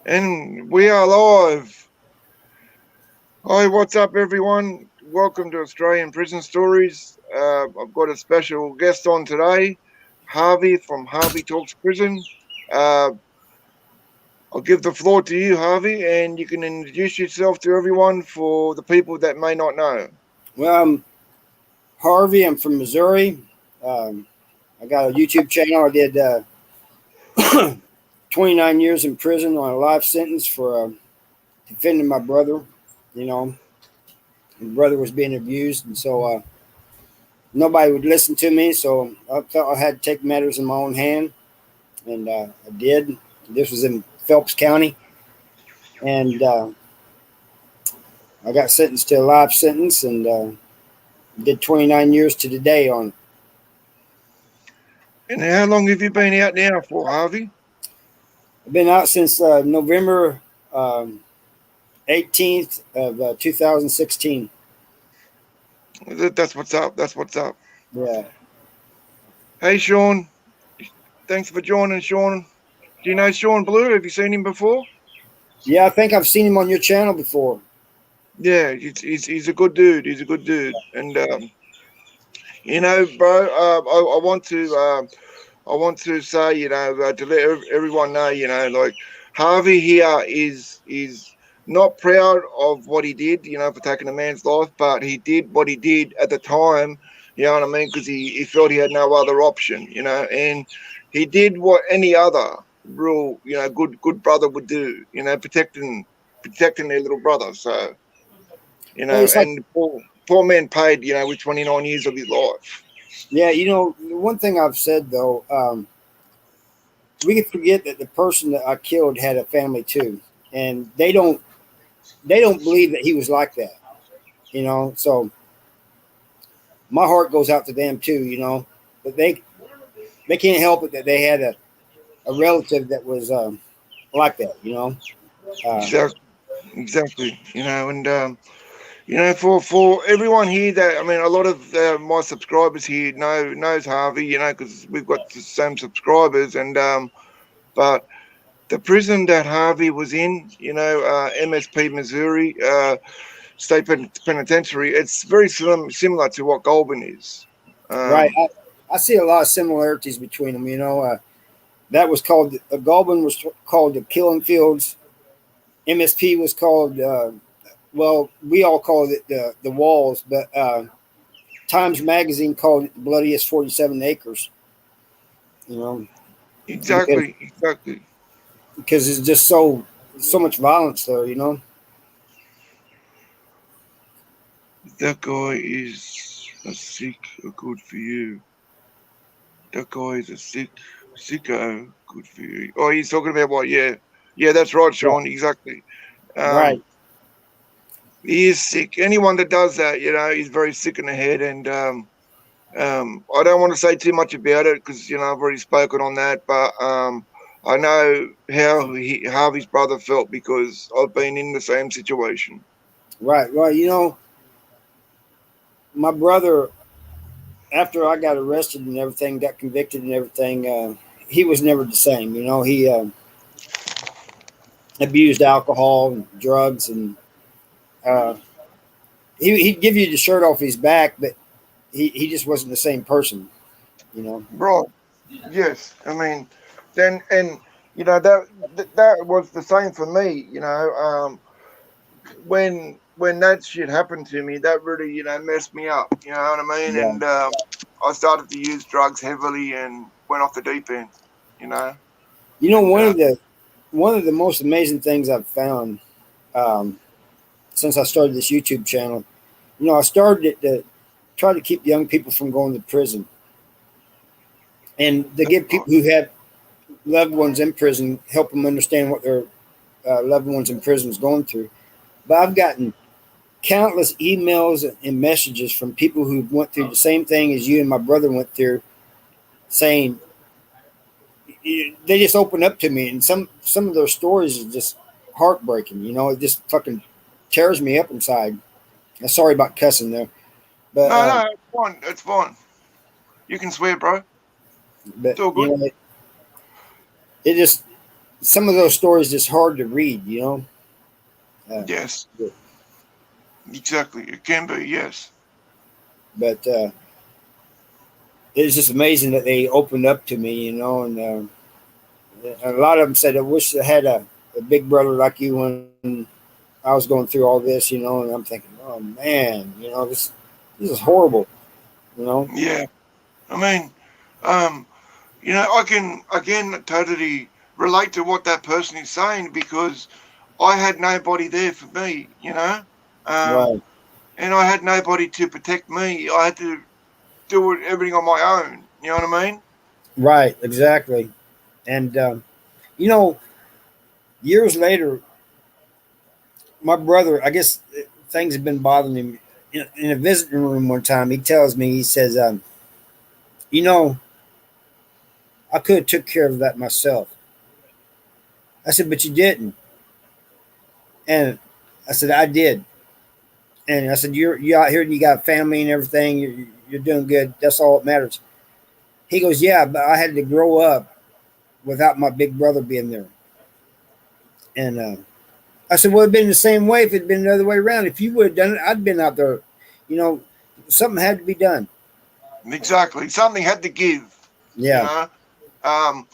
And we are live. Hi, what's up, everyone? Welcome to Australian Prison Stories. I've got a special guest on today, Harvey from Harvey Talks Prison. Uh, I'll give the floor to you, Harvey, and you can introduce yourself to everyone for the people that may not know. Well, I'm Harvey. I'm from Missouri. I got a YouTube channel. I did 29 years in prison on a life sentence for defending my brother. You know, my brother was being abused, and so nobody would listen to me. So I felt I had to take matters in my own hand, and I did. This was in Phelps County, and I got sentenced to a life sentence, and did 29 years to the day on it. And how long have you been out now for, Harvey? I've been out since November 18th of 2016. That's what's up. That's what's up. Yeah. Hey, Sean. Thanks for joining, Sean. Do you know Sean Blue? Have you seen him before? Yeah, I think I've seen him on your channel before. Yeah, he's a good dude. He's a good dude, and bro, I want to say, to let everyone know, like Harvey here is not proud of what he did, for taking a man's life, but he did what he did at the time, you know what I mean, because he felt he had no other option, and he did what any other real, good brother would do, protecting their little brother. So, Well, it's like, and poor man paid, with 29 years of his life. yeah, one thing I've said though, we can forget that the person that I killed had a family too, and they don't believe that he was like that. So my heart goes out to them too. But they can't help it that they had a relative that was like that. Uh, Exactly. Exactly, and for everyone here that a lot of my subscribers here knows Harvey, because we've got the same subscribers, and but the prison that Harvey was in, MSP Missouri State Penitentiary, it's very similar to what Goulburn is. right. Um, I see a lot of similarities between them. That was called Goulburn was called the Killing Fields. MSP was called well, we all called it the Walls, but Times Magazine called it the bloodiest 47 acres. You know, because exactly. it's just so much violence there. That guy is a sick, good for you. That guy is a sicko. Good for you. Oh, he's talking about what? Yeah, that's right, Yeah, Sean. Exactly. right. He is sick. Anyone that does that, is very sick in the head. And I don't want to say too much about it because I've already spoken on that. But I know how Harvey's brother felt because I've been in the same situation. Right, right. My brother, after I got arrested and everything, got convicted and everything, he was never the same. He abused alcohol and drugs, and uh, he'd give you the shirt off his back, but he just wasn't the same person. You know. Bro, yes. Then, and, that was the same for me, when that shit happened to me, that really messed me up. You know what I mean? Yeah. And I started to use drugs heavily and went off the deep end. You know, and One of the most amazing things I've found um, since I started this YouTube channel. I started it to try to keep young people from going to prison, and to give people who have loved ones in prison, help them understand what their loved ones in prison is going through. But I've gotten countless emails and messages from people who went through the same thing as you and my brother went through, saying they just open up to me, and some of their stories is just heartbreaking. It just fucking tears me up inside. Sorry about cussing there, but no, it's fine. It's fine. You can swear, bro. but It's all good. it just some of those stories just hard to read, Yes, exactly. It can be. Yes. but it's just amazing that they opened up to me, and a lot of them said, "I wish I had a big brother like you when I was going through all this," and I'm thinking, "Oh man, this is horrible," you know. Yeah. I mean, um, I can again totally relate to what that person is saying because I had nobody there for me. Um, Right, and I had nobody to protect me. I had to do it everything on my own. You know what I mean? right, exactly. And you know, years later, my brother, I guess things have been bothering him. In a visiting room one time, he tells me, he says, "You know, I could have took care of that myself." I said, "But you didn't," and I said, "I did." And I said, "You're out here and you got family and everything. You're doing good. That's all that matters." He goes, "Yeah, but I had to grow up without my big brother being there." And I said, "Well, it'd been the same way if it'd been the other way around. If you would have done it, I'd been out there. You know, something had to be done." Exactly. Something had to give. You Yeah, know. Um,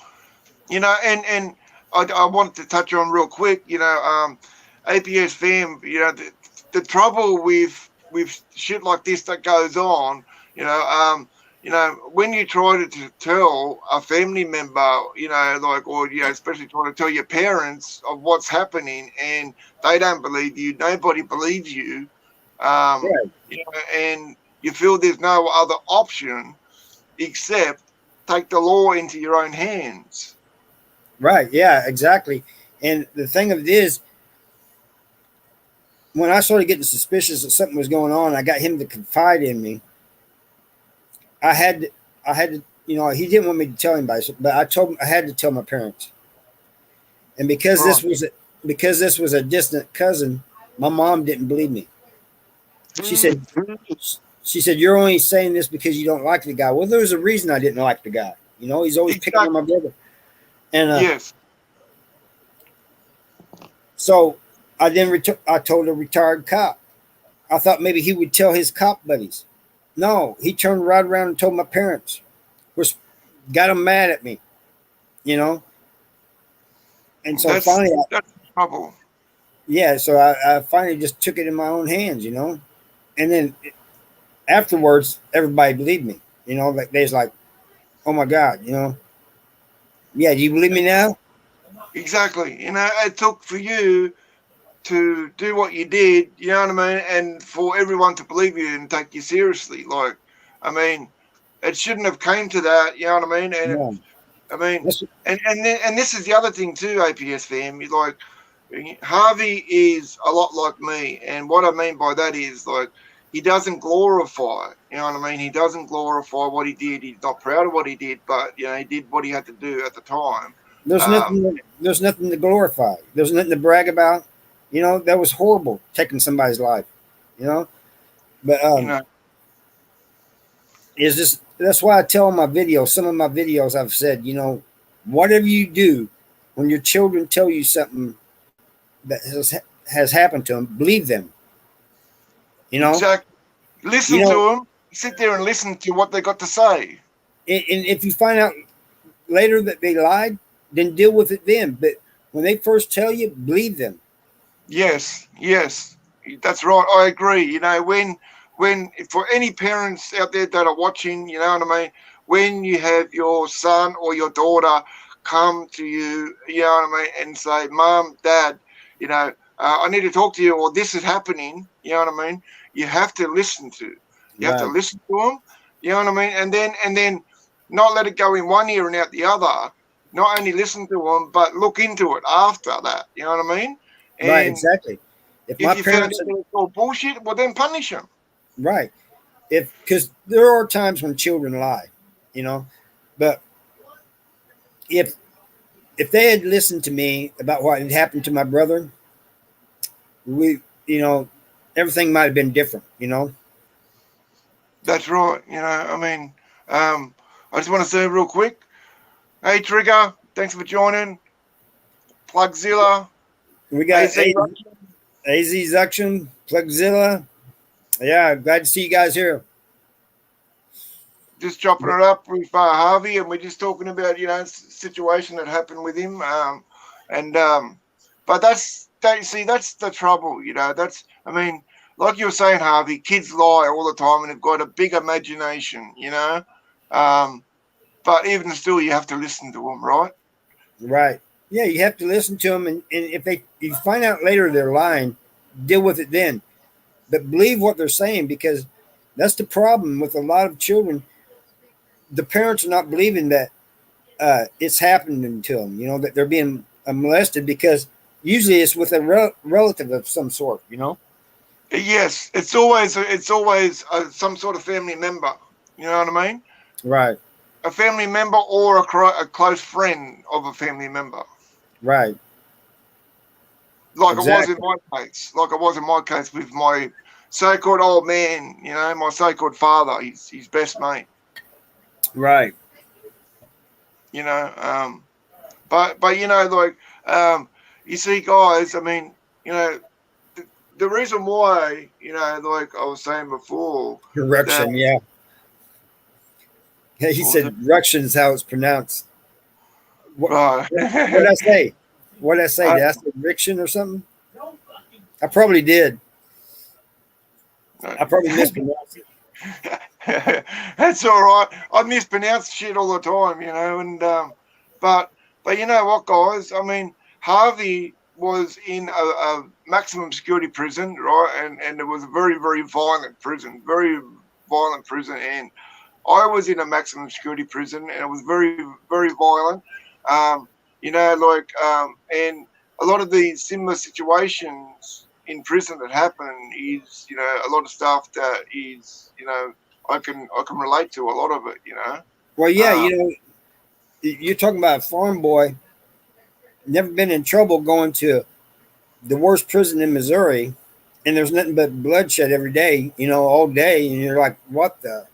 and I wanted to touch on real quick. APS fam. The trouble with shit like this that goes on. You know. When you try to tell a family member, like, or especially trying to tell your parents of what's happening, and they don't believe you, nobody believes you, right, and you feel there's no other option except take the law into your own hands. right. Yeah, exactly. And the thing of it is, when I started getting suspicious that something was going on, I got him to confide in me. I had, to, I had to, he didn't want me to tell anybody, but I told him I had to tell my parents. And Right. because this was a distant cousin, my mom didn't believe me. She said, "You're only saying this because you don't like the guy." Well, there's a reason I didn't like the guy. He's always picking on my Exactly. brother. And Yes. so I told a retired cop. I thought maybe he would tell his cop buddies. No, he turned right around and told my parents, which got them mad at me. You know, and so That's finally, that's the trouble. yeah, so I finally just took it in my own hands. And then afterwards, everybody believed me. Like they was like, "Oh my God," Yeah, do you believe me now? Exactly. It took for you to do what you did, you know what I mean, and for everyone to believe you and take you seriously. Like, I mean, it shouldn't have came to that, you know what I mean? And No. I mean, That's and this is the other thing too, APS fam. Like, Harvey is a lot like me, and what I mean by that is like he doesn't glorify. You know what I mean? He doesn't glorify what he did. He's not proud of what he did, but he did what he had to do at the time. there's Um, nothing. There's nothing to glorify. There's nothing to brag about. That was horrible, taking somebody's life. You know, but you know, is this? That's why I tell in my videos. Some of my videos, I've said, whatever you do, when your children tell you something that has happened to them, believe them. You know, exactly. you Listen to know, them. Sit there and listen to what they got to say. and if you find out later that they lied, then deal with it then. But when they first tell you, believe them. Yes, yes, that's right. I agree. When for any parents out there that are watching, you know what I mean. When you have your son or your daughter come to you, you know what I mean, and say, "Mom, Dad, I need to talk to you," or "This is happening," you know what I mean. You have to listen to. You have to Right, listen to them. You know what I mean, and then not let it go in one ear and out the other. Not only listen to them, but look into it after that. You know what I mean. right, And exactly. If if my you found parents out had, that it's all bullshit, well, then punish them. right, if because there are times when children lie, you know, but if they had listened to me about what had happened to my brother, we, you know, everything might have been different. That's right. I mean, I just want to say real quick, hey, Trigger, thanks for joining. Plugzilla, We got AZ, AZ Zuction, Plugzilla. Yeah, glad to see you guys here. just chopping it up with Harvey, and we're just talking about situation that happened with him. But that's the trouble. I mean, like you were saying, Harvey, kids lie all the time and they've got a big imagination. But even still, you have to listen to them, right? Right. Yeah, you have to listen to them, and if you find out later they're lying, deal with it then. But believe what they're saying, because that's the problem with a lot of children. The parents are not believing that it's happening to them. That they're being molested, because usually it's with a relative of some sort. Yes, it's always some sort of family member. You know what I mean? Right. A family member or a close friend of a family member. Right. Like Exactly. it was in my case with my so-called old man, my so-called father, his best mate. Right. But you see, guys, I mean, the reason why, like I was saying before, Erection, yeah. He said erection is how it's pronounced. What did I say? What did I say? Did I say erection or something? I probably did. I probably mispronounced it. That's all right. I mispronounce shit all the time, but you know what, guys? I mean, Harvey was in a maximum security prison, right? And it was a very, very violent prison, and I was in a maximum security prison, and it was very, very violent. And a lot of these similar situations in prison that happen is, a lot of stuff that is, I can relate to a lot of it, Well, yeah, you're talking about a farm boy, never been in trouble, going to the worst prison in Missouri, and there's nothing but bloodshed every day, all day, and you're like, what the,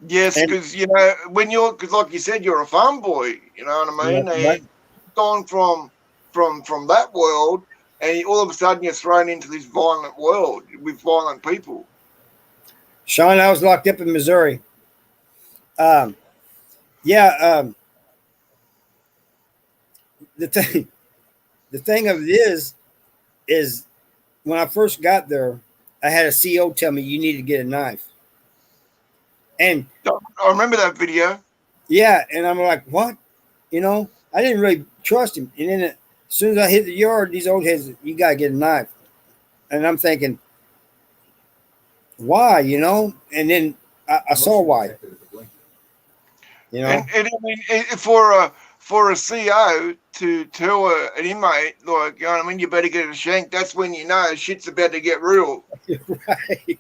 Yes, because because like you said, you're a farm boy. You know what I mean? Right. And you've gone from that world, and all of a sudden you're thrown into this violent world with violent people. Sean, I was locked up in Missouri. The thing of it is when I first got there, I had a CO tell me you need to get a knife. And I remember that video. Yeah, and I'm like, what? I didn't really trust him. And then as soon as I hit the yard, these old heads, you gotta get a knife. And I'm thinking, why? And then I saw why. And I mean, for a CO to tell an inmate, like, you know what I mean, you better get a shank, that's when you know shit's about to get real. Right.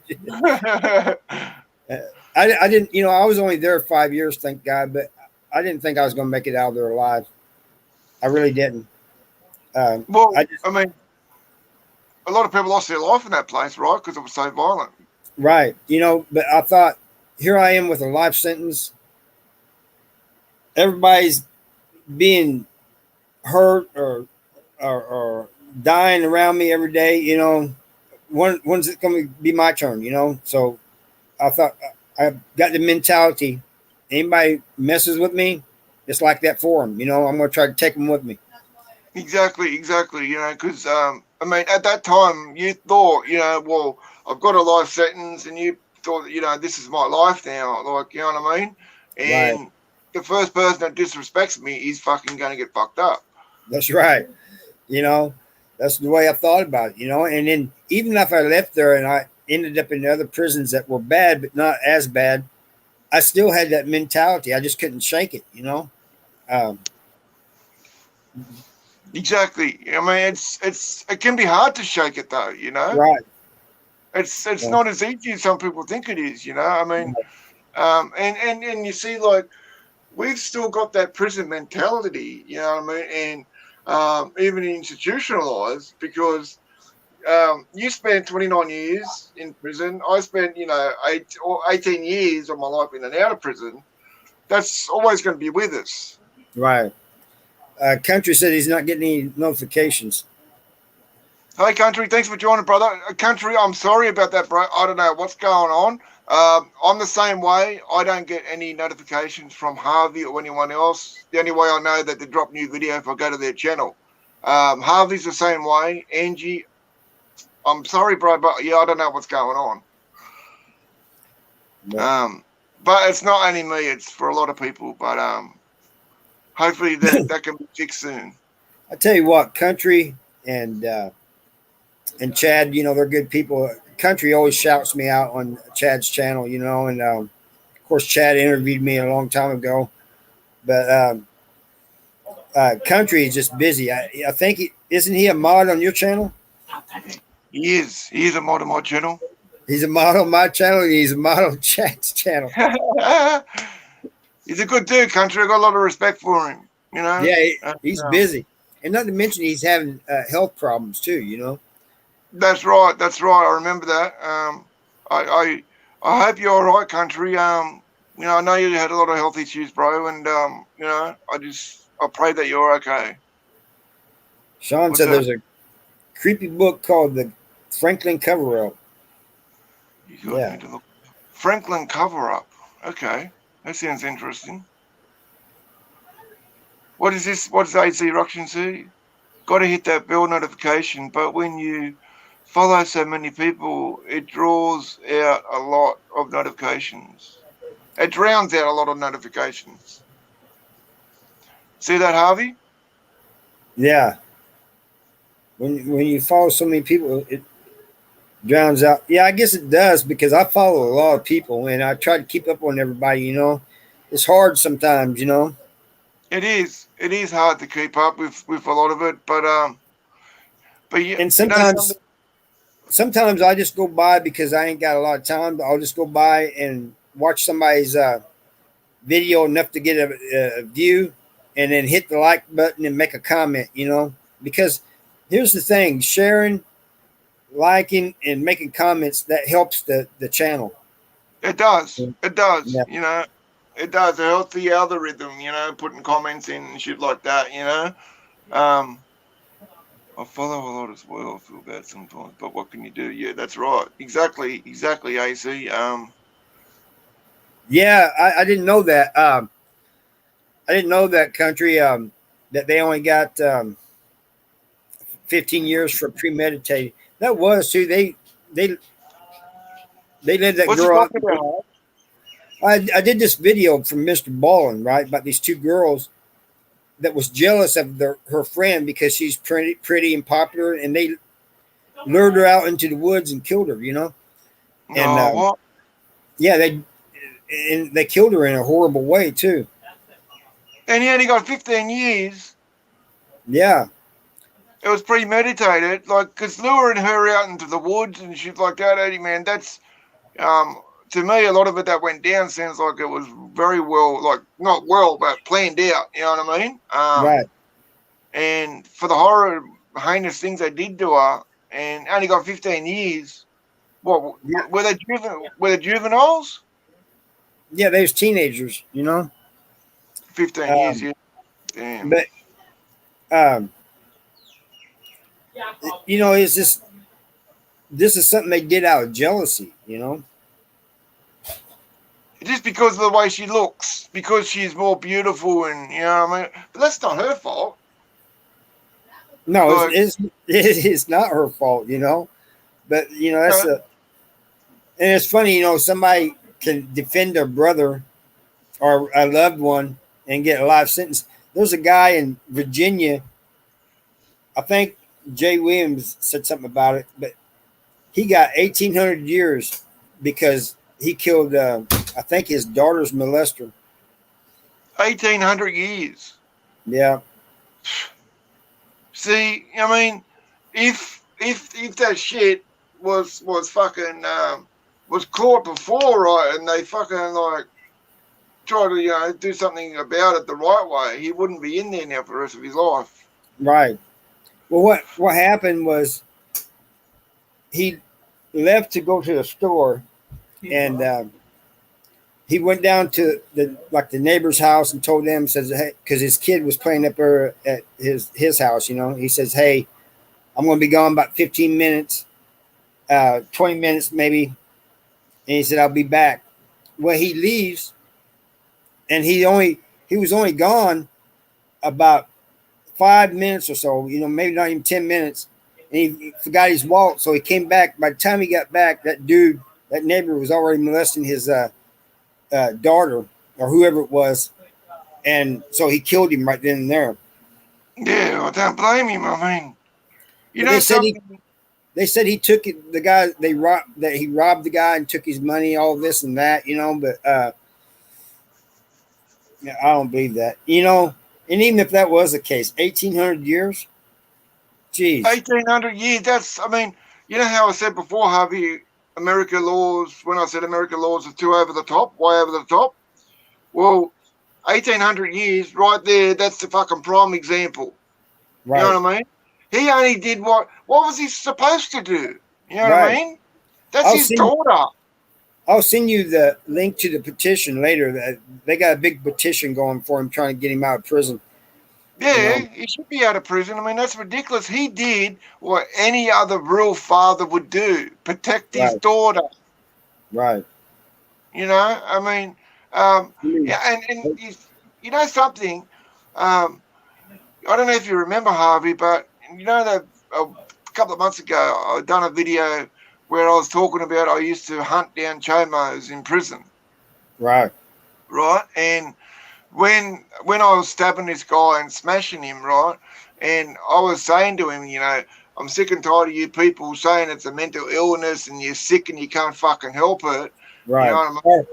I didn't, I was only there 5 years, thank God, but I didn't think I was going to make it out of there alive. I really didn't. I mean, a lot of people lost their life in that place, right? Because it was so violent. Right. But I thought, here I am with a life sentence. Everybody's being hurt or dying around me every day. When's it going to be my turn? So I thought, I got the mentality, anybody messes with me, it's like that for them. I'm going to try to take them with me. Exactly. Because, I mean, at that time, you thought, well, I've got a life sentence, and you thought, this is my life now. Like, you know what I mean? And right. The first person that disrespects me is fucking going to get fucked up. That's right. That's the way I thought about it, And then even if I left there and I ended up in other prisons that were bad, but not as bad, I still had that mentality. I just couldn't shake it, Exactly. I mean, it can be hard to shake it though, Right. It's not as easy as some people think it is, I mean, and you see, like, we've still got that prison mentality, you know what I mean, and even institutionalized, because you spent 29 years in prison. I spent, 18 years of my life in and out of prison. That's always going to be with us. Right. Country said he's not getting any notifications. Hey, Country, thanks for joining, brother. Country, I'm sorry about that, bro. I don't know what's going on. I'm the same way. I don't get any notifications from Harvey or anyone else. The only way I know that they drop new video if I go to their channel. Harvey's the same way. Angie, I'm sorry, bro, but yeah, I don't know what's going on. No. But it's not only me; it's for a lot of people. But hopefully that can be fixed soon. I tell you what, Country and Chad, they're good people. Country always shouts me out on Chad's channel, and of course Chad interviewed me a long time ago, but Country is just busy. I think isn't he a mod on your channel? He is. He is a mod on my channel. He's a mod on my channel. And he's a mod on Chad's channel. He's a good dude, Country. I got a lot of respect for him. Yeah, he's busy, and not to mention he's having health problems too. That's right. That's right. I remember that. I hope you're all right, Country. I know you had a lot of health issues, bro, and I pray that you're okay. Sean What's said that? there's a creepy book called The Franklin Cover-Up. You got me to look. Franklin Cover-Up. Okay, that sounds interesting. What is this? What does AC Ruction say? Got to hit that bell notification, but when you follow so many people, it draws out a lot of notifications. It drowns out a lot of notifications. See that, Harvey? Yeah. When you follow so many people, it drowns out. Yeah, I guess it does because I follow a lot of people and I try to keep up on everybody. It's hard sometimes. It is. It is hard to keep up with a lot of it, but yeah. And sometimes I just go by because I ain't got a lot of time. I'll just go by and watch somebody's video enough to get a view, and then hit the like button and make a comment. Because here's the thing: sharing, liking, and making comments that helps the channel. It does. It does. Yeah. It does. It helps the algorithm. Putting comments in and shit like that. I follow a lot as well. I feel bad sometimes, but what can you do? Yeah, that's right. Exactly, AC. Yeah, I didn't know that. I didn't know that, Country. That they only got 15 years for premeditated. That was too. They let that What's girl it out. talking about? I did this video from Mr. Ballin, right, about these two girls that was jealous of her friend because she's pretty and popular, and they lured her out into the woods and killed her. No, And what? yeah, they killed her in a horrible way too. And he only got 15 years. Yeah, It was premeditated, because luring her out into the woods and shit like that, Eddie, man, that's, to me, a lot of it that went down sounds like it was very well, not well, but planned out, you know what I mean? right. And for the horror, heinous things they did to her, and only got 15 years, what, Yeah. were they juveniles? Yeah, they was teenagers, 15 years, yeah. Damn. But it's just this is something they did out of jealousy, Just because of the way she looks, because she's more beautiful, and you know what I mean. But that's not her fault. No, it's not her fault, But that's and it's funny, somebody can defend their brother or a loved one and get a life sentence. There's a guy in Virginia. I think Jay Williams said something about it, but he got 1,800 years because he killed, I think, his daughter's molester. 1,800 years. Yeah. See, I mean, if that shit was fucking was caught before, right, and they fucking try to do something about it the right way, he wouldn't be in there now for the rest of his life. Right. Well, what happened was he left to go to the store, and he went down to the neighbor's house and told them, says, hey, because his kid was playing up there at his house, you know. He says, hey, I'm going to be gone about 15 minutes, 20 minutes maybe. And he said, I'll be back. Well, he leaves, and he was only gone about 5 minutes or so, you know, maybe not even 10 minutes. And he forgot his wallet, so he came back. By the time he got back, that neighbor was already molesting his daughter or whoever it was, and so he killed him right then and there. Yeah, I don't blame him. I mean, you But know something. they said he took it, the guy that he robbed the guy and took his money, all this and that, you know. But yeah, I don't believe that, you know. And even if that was the case, 1,800 years, geez, 1,800 years. That's, I mean, you know how I said before, Harvey, America laws, when I said America laws are too over the top, way over the top. Well, 1,800 years right there, that's the fucking prime example. right? You know what I mean? He only did what was he supposed to do? You know what I Right. mean? That's his daughter. I'll send you the link to the petition later. They got a big petition going for him, trying to get him out of prison. Yeah, You know? he should be out of prison. I mean, that's ridiculous. He did what any other real father would do: protect his Right. daughter. Right. You know, I mean, yeah, and you know something. I don't know if you remember, Harvey, but you know that a couple of months ago I done a video where I was talking about I used to hunt down chomos in prison. Right. Right, and when I was stabbing this guy and smashing him, right, and I was saying to him, you know, I'm sick and tired of you people saying it's a mental illness and you're sick and you can't fucking help it. Right. You know what I mean?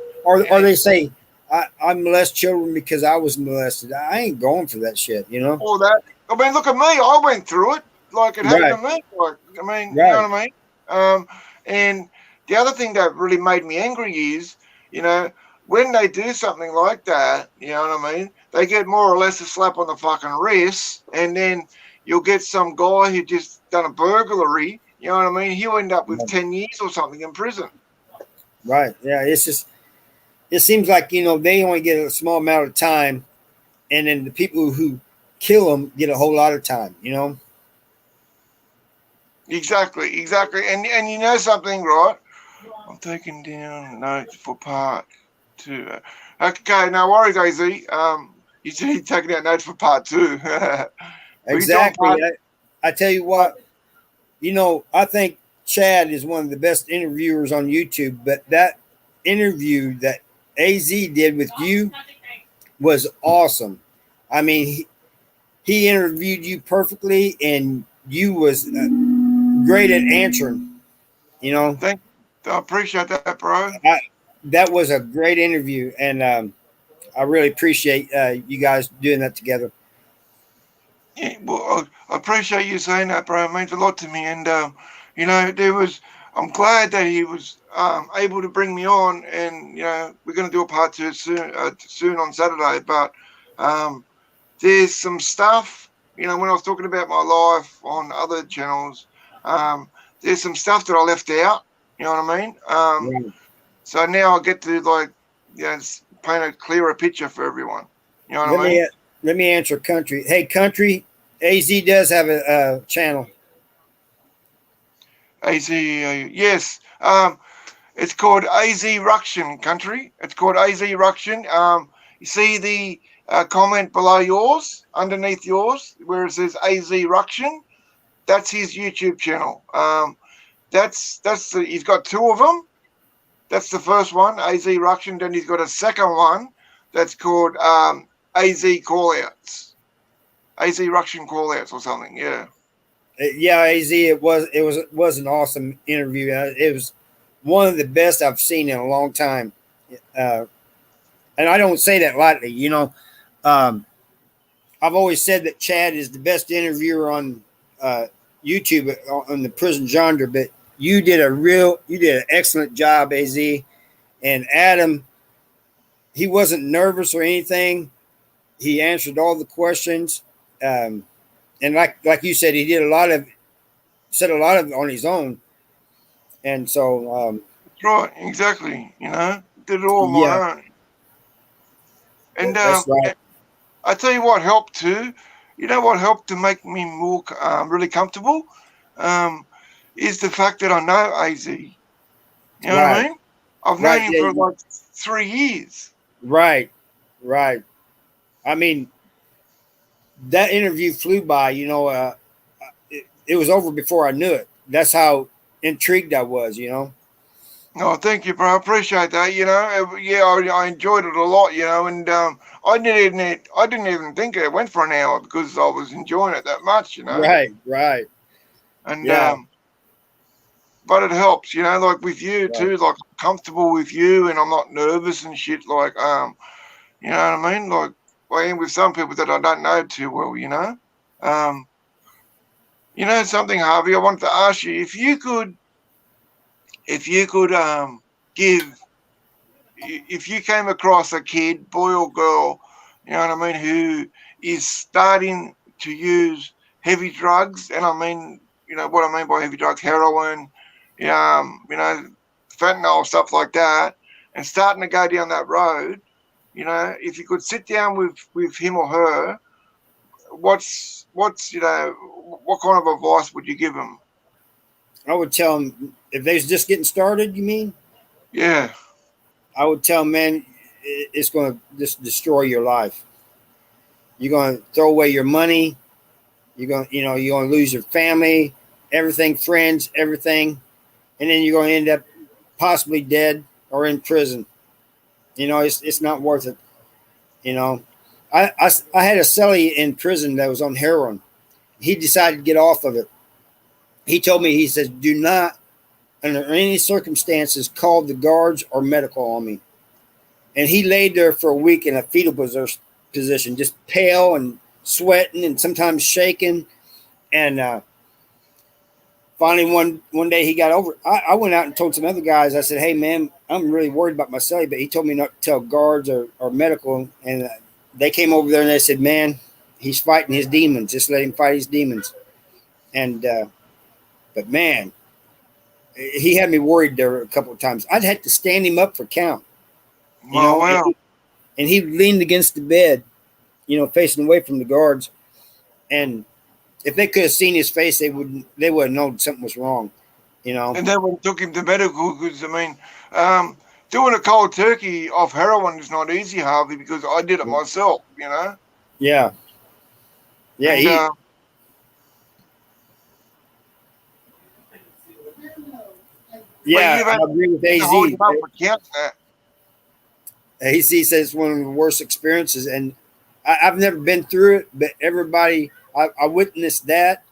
Or they say I molest children because I was molested. I ain't going for that shit, you know. All that. I mean, look at me. I went through it. Like it happened to me. Like, I mean, you know what I mean? And the other thing that really made me angry is, you know, when they do something like that, you know what I mean? They get more or less a slap on the fucking wrist, and then you'll get some guy who just done a burglary. You know what I mean? He'll end up with 10 years or something in prison. Right. Yeah. It's just, it seems like, you know, they only get a small amount of time, and then the people who kill them get a whole lot of time, you know. Exactly. And you know something, right? I'm taking down notes for part 2. Okay, no worries, AZ. You said you're taking out notes for part 2. Exactly. I tell you what, you know, I think Chad is one of the best interviewers on YouTube, but that interview that AZ did with you was awesome. I mean, he interviewed you perfectly, and you was great at answering, you know. I appreciate that, bro. That was a great interview, and I really appreciate you guys doing that together. Yeah, well, I appreciate you saying that, bro. It means a lot to me. And, you know, I'm glad that he was able to bring me on. And, you know, we're going to do a part 2 soon on Saturday. But there's some stuff, you know, when I was talking about my life on other channels, there's some stuff that I left out. You know what I mean? So now I get to, like, you know, paint a clearer picture for everyone. You know what I mean? Let me answer Country. Hey, Country, AZ does have a channel. AZ, yes. It's called AZ Ruction, Country. It's called AZ Ruction. You see the comment below yours, underneath yours, where it says AZ Ruction? That's his YouTube channel. He's got 2 of them. That's the first one, AZ Ruction. Then he's got a second one that's called AZ Callouts. AZ Ruction Callouts or something, yeah. Yeah, AZ, it was an awesome interview. It was one of the best I've seen in a long time. And I don't say that lightly, you know. I've always said that Chad is the best interviewer on YouTube on the prison genre, but you did an excellent job, AZ. And Adam, he wasn't nervous or anything. He answered all the questions. And like you said, he said a lot of it on his own. And so That's right, exactly. You know, did it all on my own. And That's right. I tell you what helped too. You know what helped to make me more really comfortable is the fact that I know AZ. You know what I Right. mean? I've known Right. him Yeah. for like 3 years. Right. Right. I mean, that interview flew by. It was over before I knew it. That's how intrigued I was. Oh, thank you, bro. I appreciate that. Yeah, I enjoyed it a lot. And I didn't even think it went for an hour because I was enjoying it that much. Right. Right. And Yeah. but it helps. Like with you Right. too. Like I'm comfortable with you, and I'm not nervous and shit. Like you know what I mean? Like I am with some people that I don't know too well. Um, something, Harvey. I wanted to ask you if you could give if you came across a kid, boy or girl, you know what I mean, who is starting to use heavy drugs, and I mean, what I mean by heavy drugs, heroin, fentanyl, stuff like that, and starting to go down that road, if you could sit down with him or her, what's what kind of advice would you give them? I would tell them if they're just getting started. You mean? Yeah, I would tell them, man, it's going to just destroy your life. You're going to throw away your money. You're going to lose your family, everything, friends, everything, and then you're going to end up possibly dead or in prison. It's not worth it. You know, I had a cellie in prison that was on heroin. He decided to get off of it. He told me, he says, do not, under any circumstances, call the guards or medical on me. And he laid there for a week in a fetal position, just pale and sweating and sometimes shaking. And finally, one day he got over it. I went out and told some other guys. I said, "Hey, man, I'm really worried about my cellie," but he told me not to tell guards or medical. And they came over there and they said, "Man, he's fighting his demons. Just let him fight his demons." And but man, he had me worried there a couple of times. I'd had to stand him up for count, you well, know, well, and he leaned against the bed, facing away from the guards. And if they could have seen his face, they would have known something was wrong, you know. and then we took him to medical because I mean, doing a cold turkey off heroin is not easy, Harvey, because I did it myself, Yeah, yeah, and but yeah. you've I had agree with to hold AZ. him up for counting that. AZ says it's one of the worst experiences, and I've never been through it, but everybody I witnessed that,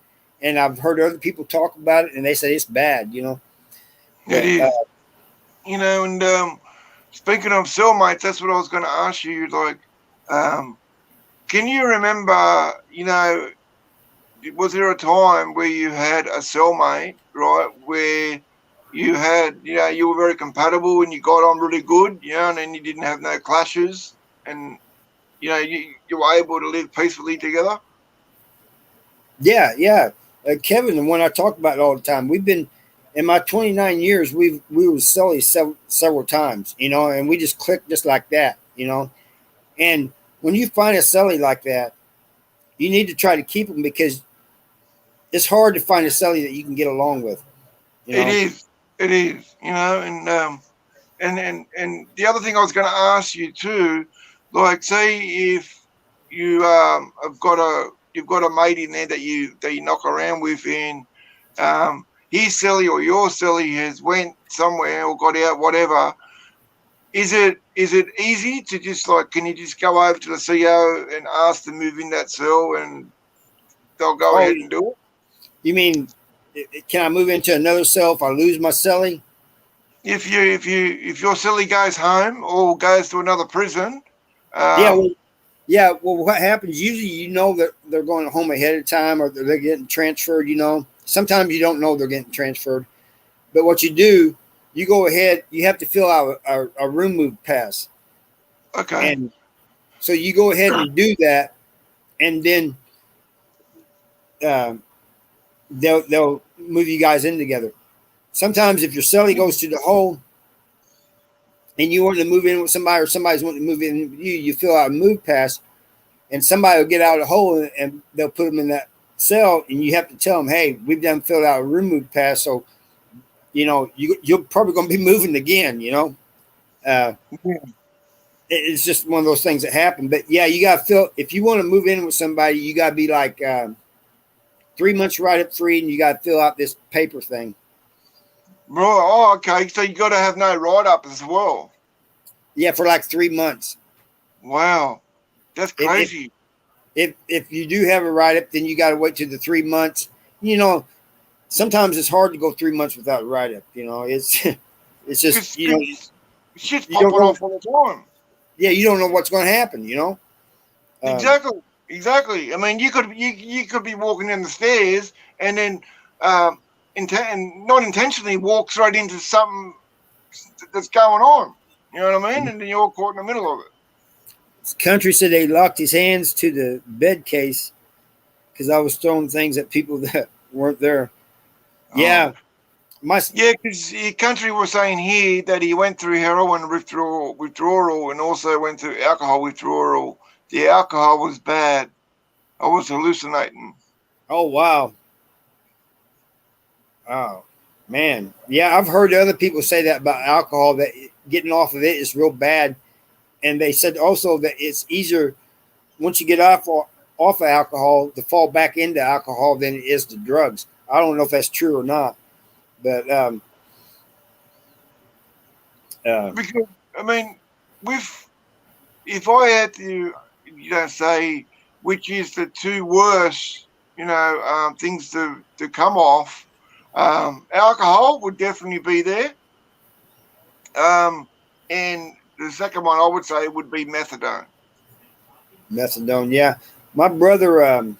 and I've heard other people talk about it, and they say it's bad. It But is, and speaking of cellmates, that's what I was going to ask you. Like, can you remember? Was there a time where you had a cellmate, right, where you had, you were very compatible and you got on really good, and then you didn't have no clashes, and you were able to live peacefully together? yeah, yeah. Kevin, the one I talk about all the time. We've been in my 29 years. We were silly several times, and we just clicked just like that. And when you find a celly like that, you need to try to keep them because it's hard to find a celly that you can get along with. You It know. is, it is, and the other thing I was going to ask you too, like, say if you've got a mate in there that you knock around with, and his silly or your silly has went somewhere or got out, whatever. Is it easy to just like, can you just go over to the CO and ask to move in that cell and they'll go Oh, ahead and do it? you mean can I move into another cell if I lose my celly? If your silly goes home or goes to another prison, Yeah. Well, yeah. Well, what happens usually, that they're going home ahead of time or they're getting transferred. Sometimes you don't know they're getting transferred, but what you do, you go ahead. You have to fill out a room move pass, okay, and so you go ahead and do that, and then um, they'll move you guys in together. Sometimes if your celly goes to the hole, and you want to move in with somebody, or somebody's wanting to move in with you, you fill out a move pass, and somebody will get out of the hole and they'll put them in that cell, and you have to tell them, hey, we've done filled out a room move pass, so you're probably going to be moving again. Uh, it's just one of those things that happen. But yeah, you got to fill. If you want to move in with somebody, you got to be like 3 months right up free, and you got to fill out this paper thing. Right. Oh, okay. So you got to have no write up as well. Yeah, for like 3 months. Wow, that's crazy. If you do have a write up, then you got to wait till the 3 months. Sometimes it's hard to go 3 months without a write up. It's it's just shit's popping off all the time. Yeah, you don't know what's going to happen. Exactly. I mean, you could be walking down the stairs and then not intentionally walk straight into something that's going on. You know what I mean? And then you're caught in the middle of it. Country said they locked his hands to the bed case because I was throwing things at people that weren't there. Yeah. Because Country was saying here that he went through heroin withdrawal and also went through alcohol withdrawal. The alcohol was bad. I was hallucinating. Oh, wow. Oh, man. Yeah, I've heard other people say that about alcohol, that getting off of it is real bad. And they said also that it's easier once you get off of alcohol to fall back into alcohol than it is to drugs. I don't know if that's true or not, but because I mean, if I had to, say which is the two worst, things to come off, alcohol would definitely be there, and the second one I would say would be methadone. Methadone, yeah. My brother,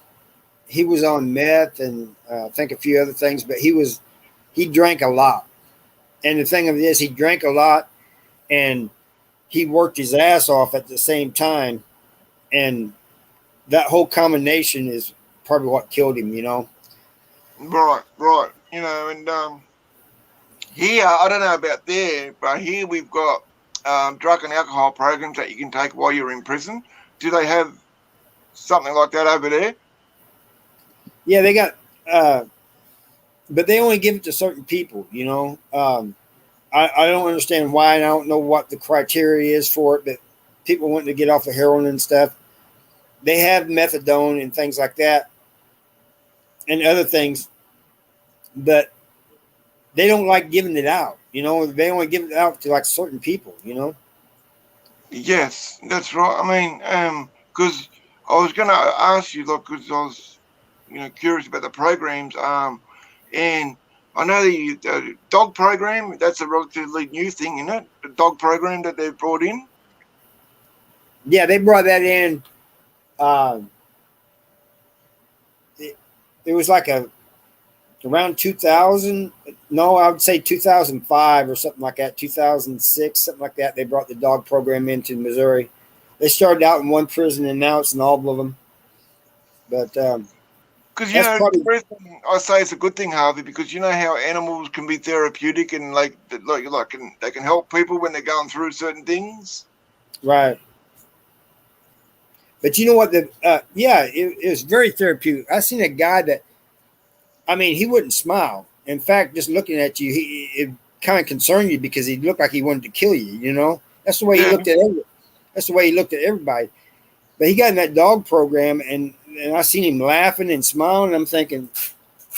he was on meth and I think a few other things, but he drank a lot. And the thing of it is, he drank a lot and he worked his ass off at the same time. And that whole combination is probably what killed him, Right. And here, I don't know about there, but here we've got drug and alcohol programs that you can take while you're in prison. Do they have something like that over there? Yeah, they got, but they only give it to certain people, I don't understand why, and I don't know what the criteria is for it, but people wanting to get off of heroin and stuff, they have methadone and things like that and other things, but they don't like giving it out, they only give it out to like certain people, Yes, that's right. I mean, because I was going to ask you, because I was, curious about the programs, and I know the dog program, that's a relatively new thing, isn't it? The dog program that they've brought in. Yeah, they brought that in. It was like around 2000. No, I would say 2005 or something like that. 2006, something like that. They brought the dog program into Missouri. They started out in one prison and now it's in all of them. But because I say it's a good thing, Harvey, because you know how animals can be therapeutic and they can help people when they're going through certain things. Right. But you know what? It was very therapeutic. I seen a guy that, he wouldn't smile. In fact, just looking at you, it kind of concerned you because he looked like he wanted to kill you. That's the way he looked at That's the way he looked at everybody. But he got in that dog program, and I seen him laughing and smiling. And I'm thinking,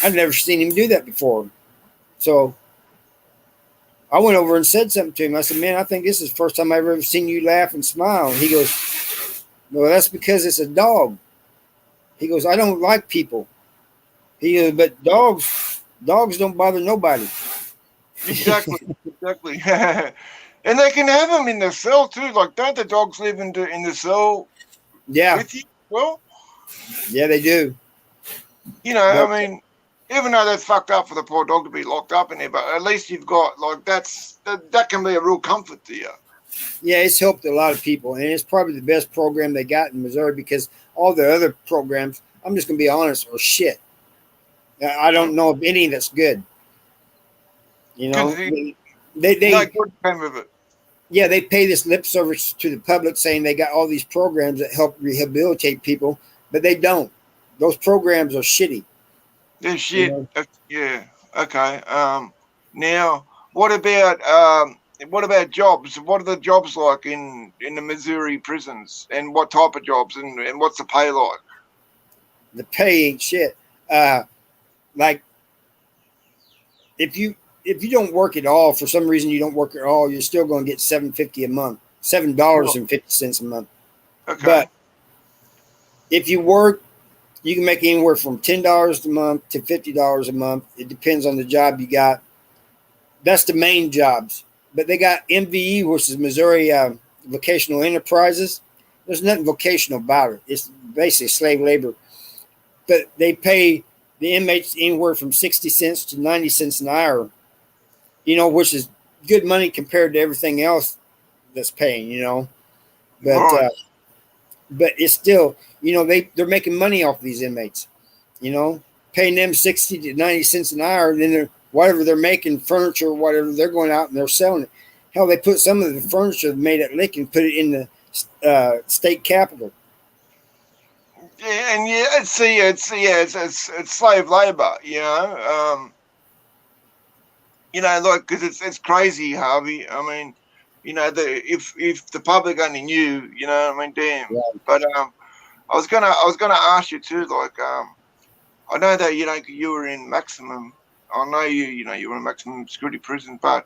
I've never seen him do that before. So I went over and said something to him. I said, man, I think this is the first time I've ever seen you laugh and smile. And he goes, well, that's because it's a dog. He goes, I don't like people. He goes, but dogs don't bother nobody. Exactly. And they can have them in the cell too. Like, don't the dogs live in the cell? Yeah. With you? Well, yeah, they do. I mean, even though that's fucked up for the poor dog to be locked up in there, but at least you've got that can be a real comfort to you. Yeah, it's helped a lot of people, and it's probably the best program they got in Missouri because all the other programs, I'm just gonna be honest, are shit. I don't know of any that's good. They no good came of it. yeah, they pay this lip service to the public saying they got all these programs that help rehabilitate people, but they don't. Those programs are shitty. Yeah, You shit. know, Yeah. Okay. Now, what about jobs? What are the jobs like in the Missouri prisons, and what type of jobs, and what's the pay like? the pay ain't shit. Like if you don't work at all, for some reason you don't work at all, you're still going to get $7.50 a month, Right. $7.50 a month. Okay. But if you work, you can make anywhere from $10 a month to $50 a month. It depends on the job you got. That's the main jobs. But they got MVE, which is Missouri Vocational Enterprises. There's nothing vocational about it. It's basically slave labor. But they pay the inmates anywhere from 60 cents to 90 cents an hour, which is good money compared to everything else that's paying. But Right. but it's still, they're making money off these inmates, you know, paying them 60 to 90 cents an hour. And then whatever they're making, furniture or whatever, they're going out and they're selling it. Hell, they put some of the furniture made at Lick and put it in the state capitol. Yeah, and yeah, it's slave labor. Like, because it's crazy, Harvey. I mean, if the public only knew, I mean, damn. Yeah. But I was gonna ask you too, like, I know that you were in maximum. I know you were in maximum security prison, but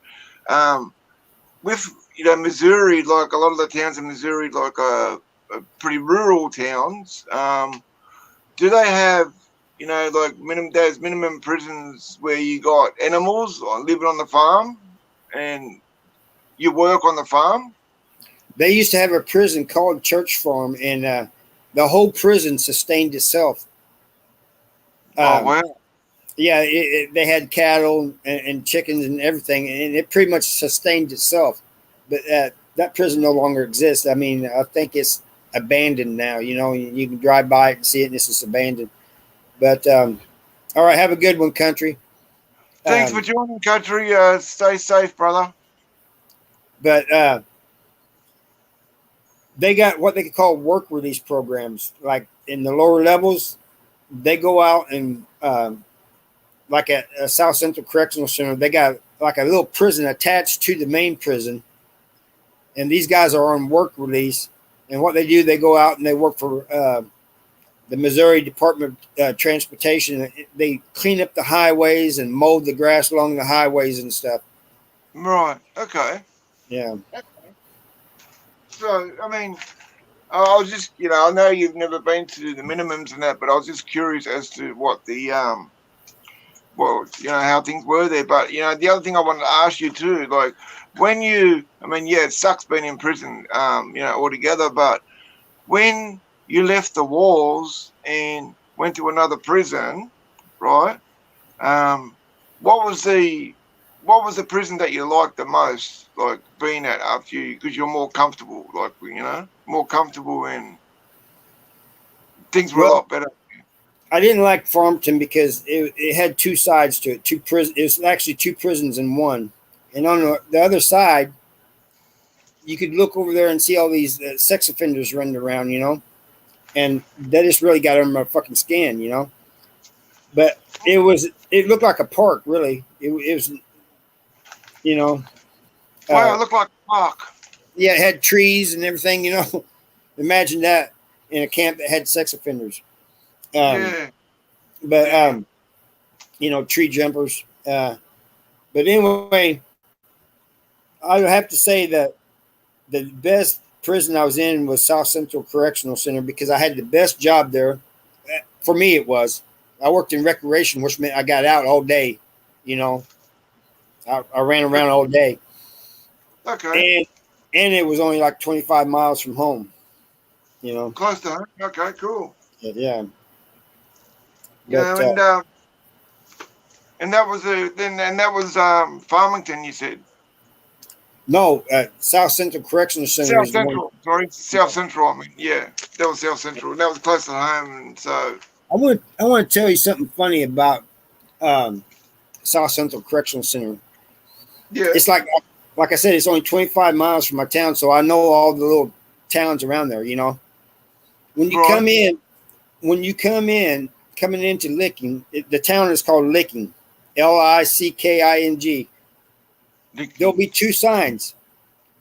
with Missouri, like a lot of the towns in Missouri, like pretty rural towns. Do they have like there's minimum prisons where you got animals living on the farm and you work on the farm? They used to have a prison called Church Farm, and the whole prison sustained itself. Oh Um, wow. yeah, they had cattle and chickens and everything, and it pretty much sustained itself. But that prison no longer exists. I mean, I think it's abandoned now. You can drive by it and see it, and it's just abandoned. But all right, have a good one, country. Thanks for Um, joining, country. Stay safe, brother. but they got what they could call work release programs. Like in the lower levels, they go out and like at South Central Correctional Center, they got like a little prison attached to the main prison, and these guys are on work release. And what they do, they go out and they work for the Missouri Department of Transportation. They clean up the highways and mow the grass along the highways and stuff. Right. Okay. Yeah. So, I mean, I was just, I know you've never been to the minimums and that, but I was just curious as to what the, how things were there. But, the other thing I wanted to ask you too, like when it sucks being in prison, altogether, but when you left the walls and went to another prison, right? What was the prison that you liked the most, like being at after you, because you're more comfortable, like more comfortable and things were a Well, lot better. I didn't like Farmington because it had two sides to it. It was actually two prisons in one, and on the other side, you could look over there and see all these sex offenders running around, and that just really got under my fucking skin. But it looked like a park, really. It was, you know, Wow, uh, it looked like a park. yeah, it had trees and everything. Imagine that in a camp that had sex offenders. Yeah. But tree jumpers. But anyway, I would have to say that the best prison I was in was South Central Correctional Center because I had the best job there. For me, it was. I worked in recreation, which meant I got out all day. I ran around all day. Okay. And it was only like 25 miles from home. Close to home. Okay, cool. Yeah. And that was Farmington, you said. No, South Central Correctional Center South is the one. Central. Sorry, South Central. I mean, yeah, that was South Central. And that was close to home, and so. I want to tell you something funny about South Central Correctional Center. Yeah. It's like like I said, it's only 25 miles from my town, so I know all the little towns around there. When you Right. come in, coming into Licking, the town is called Licking, Licking. There'll be two signs,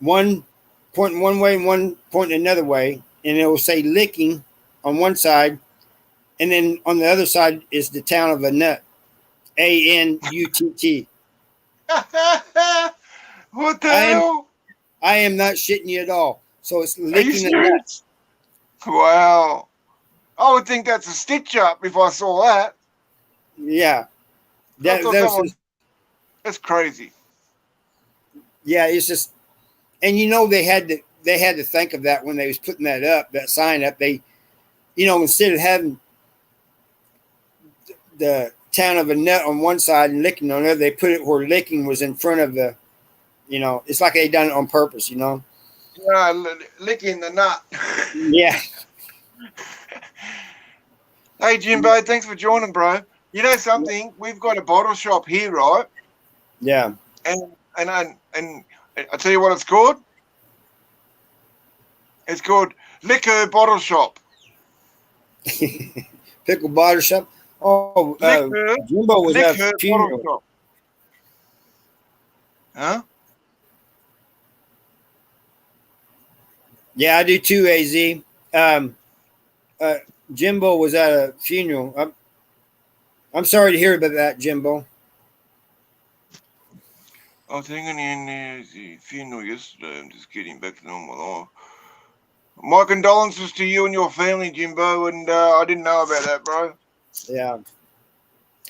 one pointing one way and one pointing another way, and it will say Licking on one side, and then on the other side is the town of Annut, Anutt. What the I am hell? I am not shitting you at all. So it's Are you Licking Annut. serious? Wow. I would think that's a stitch up if I saw that. Yeah, I that thought that's someone. just, That's crazy. yeah. It's just, and they had to think of that when they was putting that sign up. They, instead of having the town of Annut on one side and Licking on the other, they put it where Licking was in front of the. It's like they done it on purpose. Yeah, licking the nut. Yeah, Hey Jimbo, thanks for joining, bro. You know something? We've got a bottle shop here, right? yeah. And I tell you what it's called. It's called Liquor Bottle Shop. Pickle bottle shop. Oh, Jimbo was at a Liquor Bottle funeral. Shop. Huh? Yeah, I do too. Az. Um, Jimbo was at a funeral. I'm sorry to hear about that, Jimbo. I was hanging in the funeral yesterday. I'm just getting back to normal life. My condolences to you and your family, Jimbo, and I didn't know about that, bro. Yeah,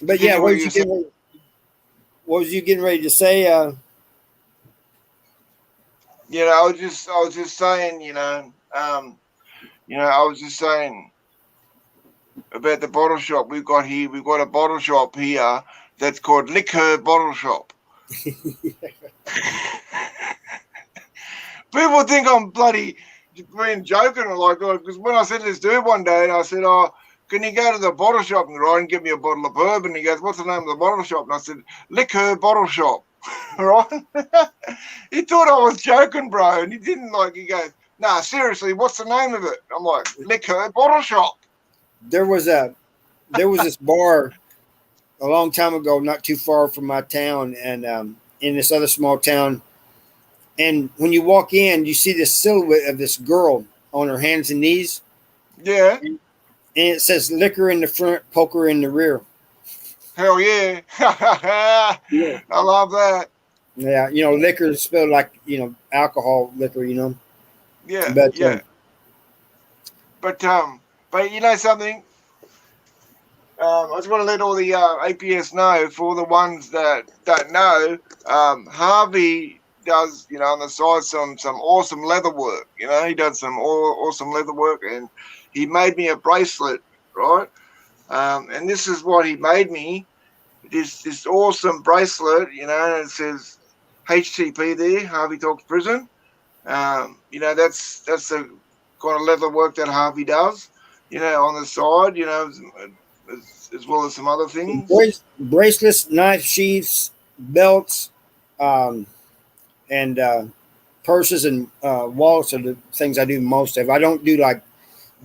but yeah, Continue what you said. what was you getting ready to say? I was just saying, I was just saying about the bottle shop we've got here. We've got a bottle shop here that's called Liquor Bottle Shop. People think I'm bloody being joking or like, because when I said this dude one day, and I said, "Oh, can you go to the bottle shop and get me a bottle of bourbon?" He goes, "What's the name of the bottle shop?" And I said, "Liquor Bottle Shop." Right? He thought I was joking, bro, and he didn't like. He goes, "Nah, seriously, what's the name of it?" I'm like, "Liquor Bottle Shop." There was this bar a long time ago, not too far from my town, and in this other small town. And when you walk in, you see this silhouette of this girl on her hands and knees, Yeah. and it says "liquor" in the front, poker in the rear. Hell yeah. Yeah, I love that. yeah. Liquor is spelled like alcohol, liquor. Yeah, But yeah. But you know something? I just want to let all the APS know, for all the ones that don't know, Harvey does, on the side some awesome leather work. He does some awesome leather work, and he made me a bracelet, right? And this is what he made me. This awesome bracelet, and it says HTP there, Harvey Talks Prison. That's the kind of leather work that Harvey does, on the side, as well as some other things. bracelets, knife sheaths, belts, um, and purses and wallets are the things I do most of. I don't do like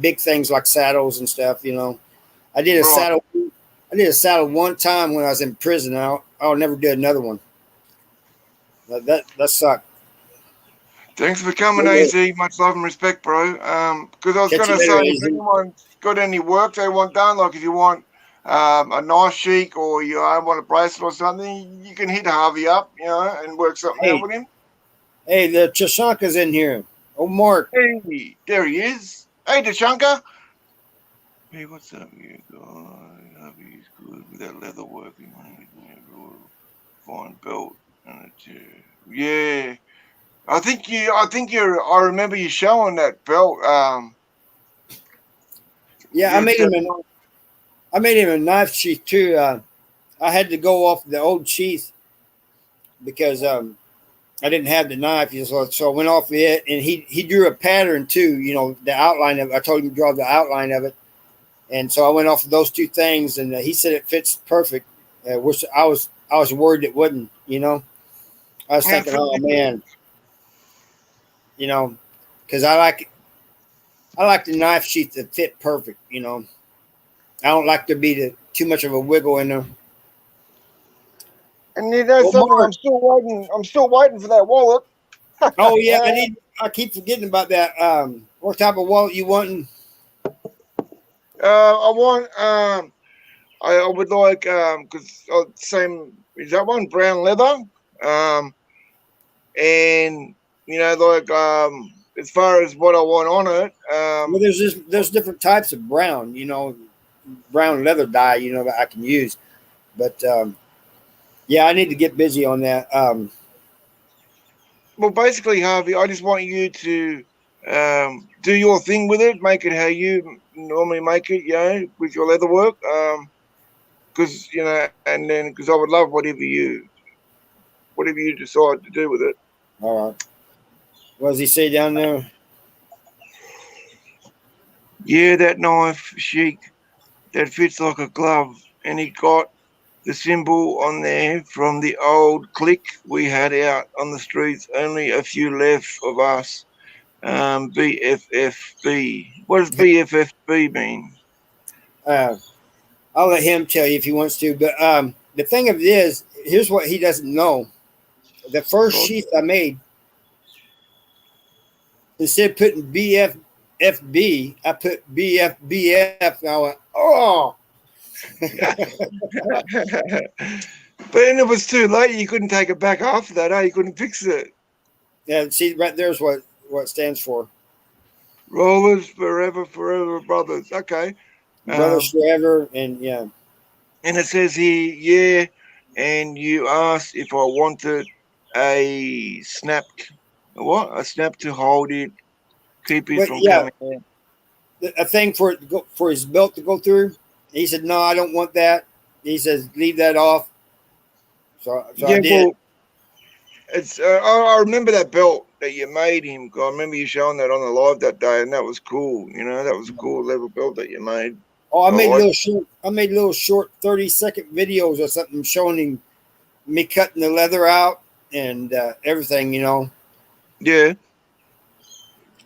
big things like saddles and stuff. I did a Right. saddle. I did a saddle one time when I was in prison. I'll never do another one. That sucked. Thanks for coming, Yeah. AZ. Much love and respect, bro. Because I was Catch going you to say, later, if AZ. anyone's got any work they want done, like if you want a knife chic or you want a bracelet or something, you can hit Harvey up, and work something out Hey, with him. hey, the Chashanka's in here. Oh, Mark. Hey, there he is. Hey, Dashanka. Hey, what's up, you guy? Harvey's good with that leather working. Fine belt and a chair. Yeah. I remember you showing that belt. Yeah, You I made him a knife sheath too. I had to go off the old sheath because I didn't have the knife, so I went off it, and he drew a pattern too. The outline of. I told him to draw the outline of it, and so I went off of those two things, and he said it fits perfect. Which I was worried it wouldn't. I was thinking, oh man, you know, because I like the knife sheath to fit perfect. You know, I don't like there be too much of a wiggle in there. And you know Well, something, Mark, I'm still waiting. I'm still waiting for that wallet. oh yeah, I keep forgetting about that. What type of wallet you wanting? I want. I would like because same is that one brown leather. And you know like as far as what I want on it. Well, there's different types of brown. You know, brown leather dye. You know that I can use, but yeah, I need to get busy on that. Well, basically, Harvey, I just want you to do your thing with it, make it how you normally make it, you know, with your leather work. Because you know, and then because I would love whatever you decide to do with it. All right. What does he say down there? Yeah, that knife, Sheik, that fits like a glove, and he got the symbol on there from the old clique we had out on the streets. Only a few left of us. BFFB. What does BFFB mean? Uh, I'll let him tell you if he wants to. But the thing of it is, here's what he doesn't know. The first God. sheath I made, instead of putting BFFB, I put BFBF. And I went, oh. But then it was too late. You couldn't take it back after that, eh? You couldn't fix it. Yeah, see, right there's what it stands for. Rollers forever, forever, brothers. Okay. Brothers forever, and yeah. And it says here, yeah, and you asked if I wanted a snap, what? A snap to hold it, keep it But from yeah, coming in. a thing for it to go, for his belt to go through. He said, "No, I don't want that." He says, "Leave that off." So I Yeah, did. well, it's. I remember that belt that you made him. 'Cause I remember you showing that on the live that day, and that was cool. You know, that was a cool level belt that you made. Oh, I I made like. little short. I made little short 30-second videos or something showing him me cutting the leather out and everything. You know. Yeah.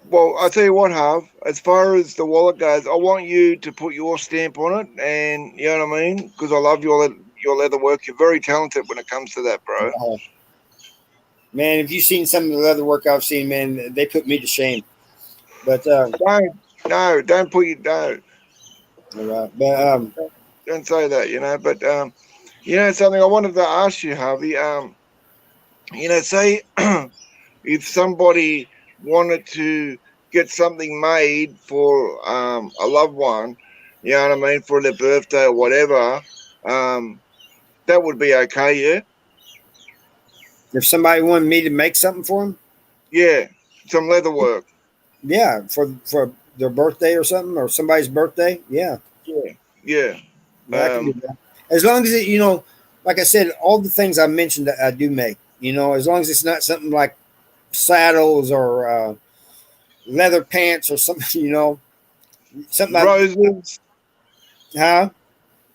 Well, I'll tell you what, Harv, as far as the wallet goes, I want you to put your stamp on it, and you know what I mean? Because I love your leather work. You're very talented when it comes to that, bro. Man, if you've seen some of the leather work I've seen, man, they put me to shame. But Don't put you, don't, but don't say that, you know. But, you know, something I wanted to ask you, Harvey, you know, say if somebody wanted to get something made for a loved one, you know what I mean, for their birthday or whatever, um, that would be okay, yeah? if somebody wanted me to make something for them, Yeah, some leather work. yeah, for their birthday or something or somebody's birthday, yeah, Yeah, yeah. yeah, I can do that. As long as it, you know, like I said, all the things I mentioned that I do make, you know, as long as it's not something like saddles or leather pants or something, you know, something like, Roses, huh?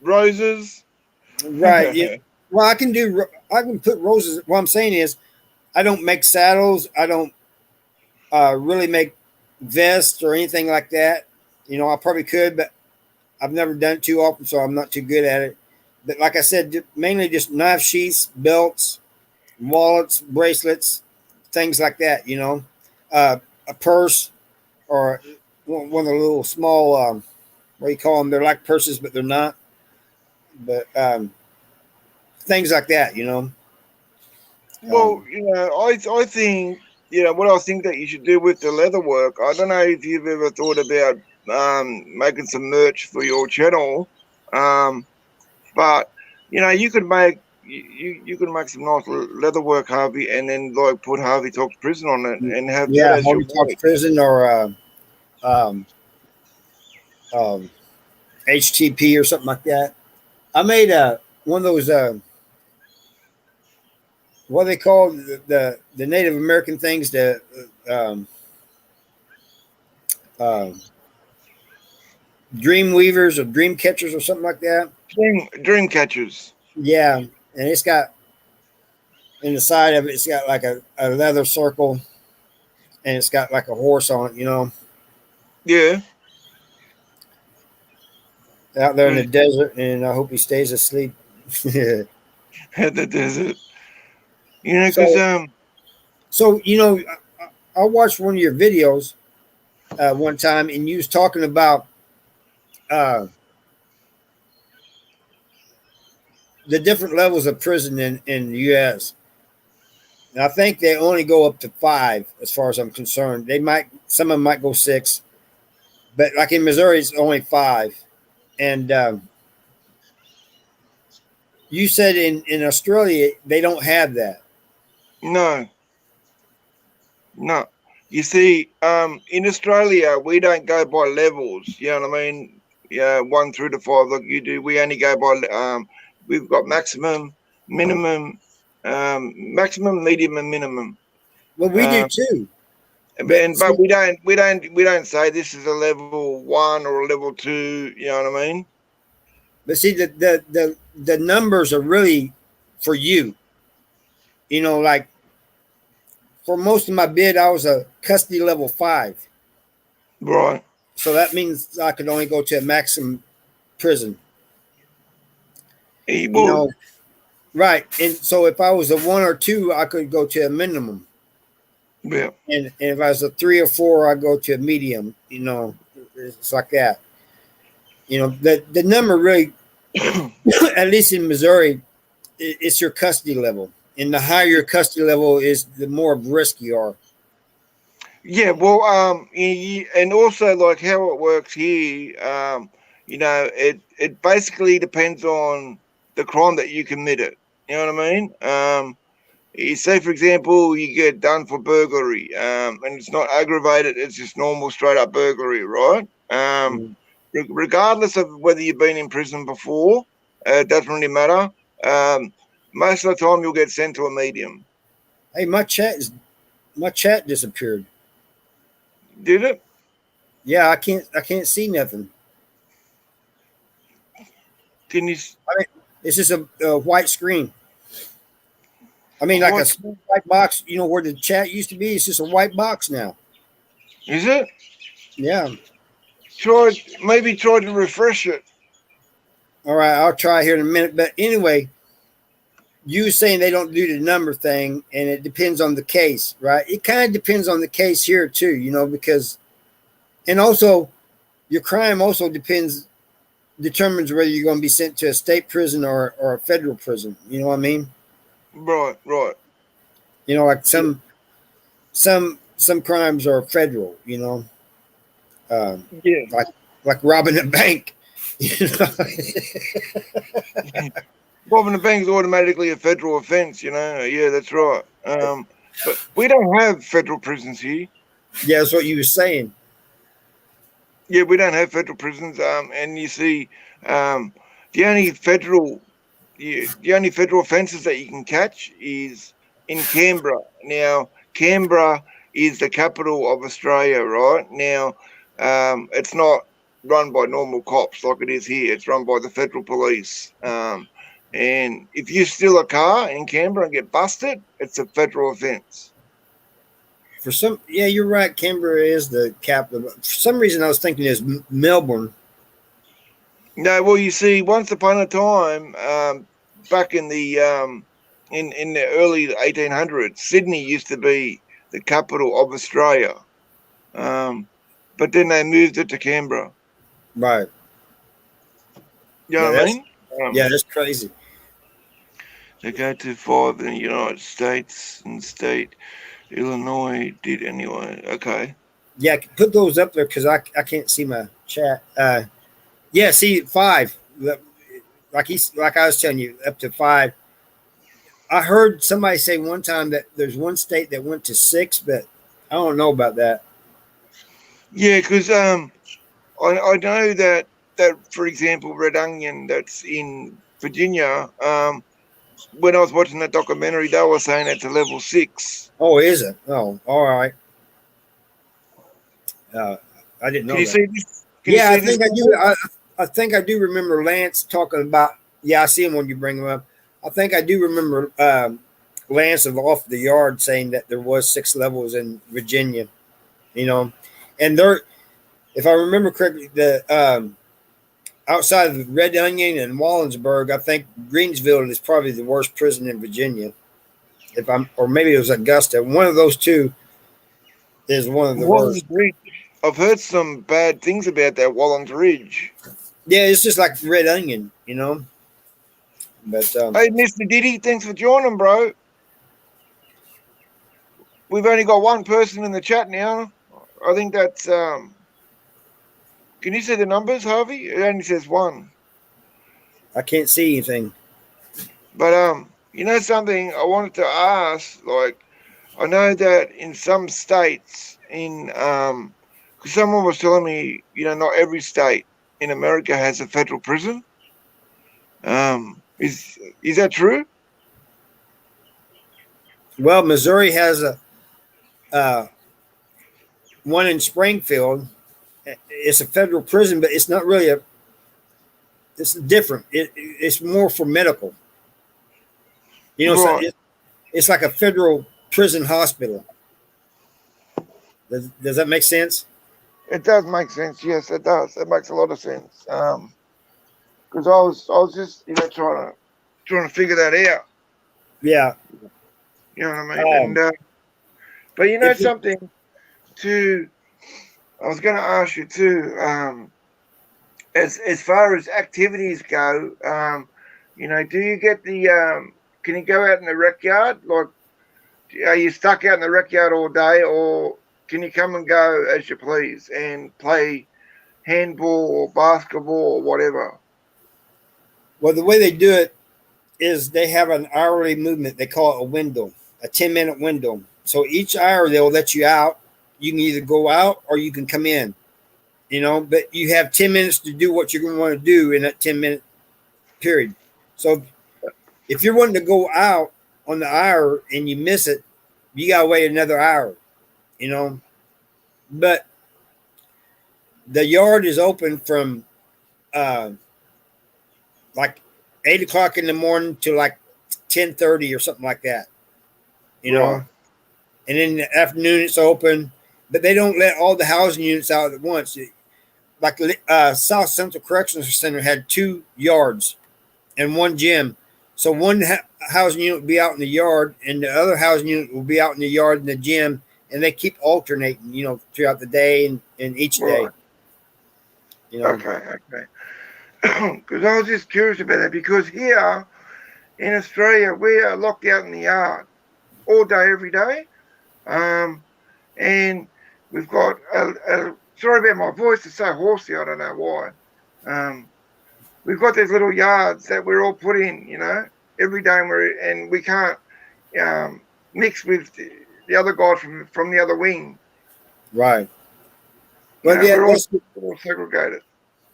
roses. Right. Yeah. Well, I can put roses. What I'm saying is, I don't make saddles. I don't really make vests or anything like that. You know, I probably could, but I've never done it too often, so I'm not too good at it. But like I said, mainly just knife sheaths, belts, wallets, bracelets, things like that. You know, a purse or one of the little small, what do you call them? They're like purses, but they're not. But things like that. You know. Well, you know, I think you know what I think that you should do with the leather work. I don't know if you've ever thought about making some merch for your channel, um, but you know you could make you could make some nice leather work, Harvey, and then like put Harvey Talks Prison on it and have that Yeah, as your Harvey Talks merch. Prison or um, um, HTP or something like that. I made one of those what they call the Native American things, the um, uh, dream weavers or dream catchers or something like that. Dream catchers. Yeah, and it's got In the side of it, it's got like a leather circle, and it's got like a horse on it. You know, Yeah. out there in the desert, and I hope he stays asleep. At the desert. You know, because so, so you know, I watched one of your videos one time, and you was talking about uh, the different levels of prison in the U.S. And I think they only go up to 5, as far as I'm concerned. They might, some of them might go 6, but like in Missouri, it's only 5. And you said in Australia they don't have that. no, no. You see, in Australia, we don't go by levels. You know what I mean? Yeah, 1 through to 5, like you do. We only go by we've got maximum, minimum, maximum, medium, and minimum. Well, we do Um, too. but we don't say this is a level 1 or a level 2. You know what I mean? But see, the numbers are really for you. You know, like for most of my bid, I was a custody level 5. Right. So that means I could only go to a maximum prison. He You would. know, right. And so if I was a 1 or 2, I could go to a minimum. Yeah. And if I was a 3 or 4, I go to a medium. You know, it's like that. You know, the number really, at least in Missouri, it's your custody level, and the higher your custody level is, the more of risk you are. Yeah, well, and also like how it works here, it basically depends on the crime that you committed. You know what I mean? You say, for example, you get done for burglary, and it's not aggravated; it's just normal, straight up burglary, right? Mm. Regardless of whether you've been in prison before, it doesn't really matter. Um, Most of the time, you'll get sent to a medium. Hey, my chat disappeared. Did it? Yeah, I can't see nothing. Can you? I mean, it's just a white screen. I mean, like a What small white box. You know where the chat used to be? It's just a white box now. is it? Yeah. Maybe try to refresh it. All right, I'll try here in a minute. But anyway, you were saying they don't do the number thing, and it depends on the case, right? It kind of depends on the case here too, you know, because and also your crime also determines whether you're going to be sent to a state prison or a federal prison. You know what I mean? Right, right. You know, like Yeah, some crimes are federal. You know, yeah. like robbing a bank. You know? Robbing a bank is automatically a federal offence. Yeah, that's right. But we don't have federal prisons here. Yeah, that's what you were saying. Yeah, we don't have federal prisons. And you see, um, the only federal, the only federal offences that you can catch is in Canberra. Now, Canberra is the capital of Australia, right? Now, it's not run by normal cops like it is here. It's run by the federal police. And if you steal a car in Canberra and get busted, it's a federal offence. For some, yeah, you're right. Canberra is the capital. For some reason, I was thinking it was Melbourne. No, well, you see, once upon a time, back in the early 1800s, Sydney used to be the capital of Australia, but then they moved it to Canberra. Right. You Yeah, know what I mean? yeah, that's crazy. They go to 5 in the United States and state. Illinois did anyway. Okay. Yeah, put those up there because I can't see my chat. Yeah, see 5. Like I was telling you, up to 5. I heard somebody say one time that there's one state that went to 6, but I don't know about that. Yeah, because I know that for example, Red Onion that's in Virginia. When I was watching that documentary, they were saying it's a level 6. Oh, is it? Oh, all right. Uh, I didn't Can know you that. see this? Can you Yeah, I see this? think I do. I think I do remember Lance talking about. Yeah, I see him when you bring him up. I think I do remember glance of off the yard saying that there was 6 levels in Virginia, and there, if I remember correctly, the outside of Red Onion and Wallensburg, I think Greensville is probably the worst prison in Virginia. Or maybe it was Augusta. One of those two is one of the Wallens worst. Ridge. I've heard some bad things about that Wallens Ridge. Yeah, it's just like Red Onion, But hey, Mr. Diddy, thanks for joining, bro. We've only got one person in the chat now. I think that's can you see the numbers, Harvey? It only says one. I can't see anything. But something I wanted to ask, like, I know that in some states, because someone was telling me, not every state in America has a federal prison. Is that true? Well, Missouri has a one in Springfield. It's a federal prison, but it's not really it's different. It's more for medical. Right. It's like a federal prison hospital. Does that make sense? It does make sense. Yes, it does. It makes a lot of sense. Because I was just trying to figure that out. Yeah. You know what I mean? But something too. I was going to ask you too. As far as activities go, do you get the? Can you go out in the rec yard? Like, are you stuck out in the rec yard all day, or can you come and go as you please and play handball or basketball or whatever? Well, the way they do it is they have an hourly movement. They call it a window, a 10-minute window. So each hour they'll let you out. You can either go out or you can come in, but you have 10 minutes to do what you're going to want to do in that 10-minute period. So if you're wanting to go out on the hour and you miss it, you got to wait another hour, But the yard is open from like 8 o'clock in the morning to like 10:30 or something like that, Right. And in the afternoon it's open, but they don't let all the housing units out at once. Like South Central Correctional Center had 2 yards and 1 gym. So one housing unit will be out in the yard and the other housing unit will be out in the yard and the gym, and they keep alternating, throughout the day and each day. Okay. Because I was just curious about that, because here in Australia we are locked out in the yard all day, every day. And we've got sorry about my voice, it's so horsey, I don't know why. We've got these little yards that we're all put in, every day, and we can't mix with the other guys from the other wing. Right. Well, we're all segregated.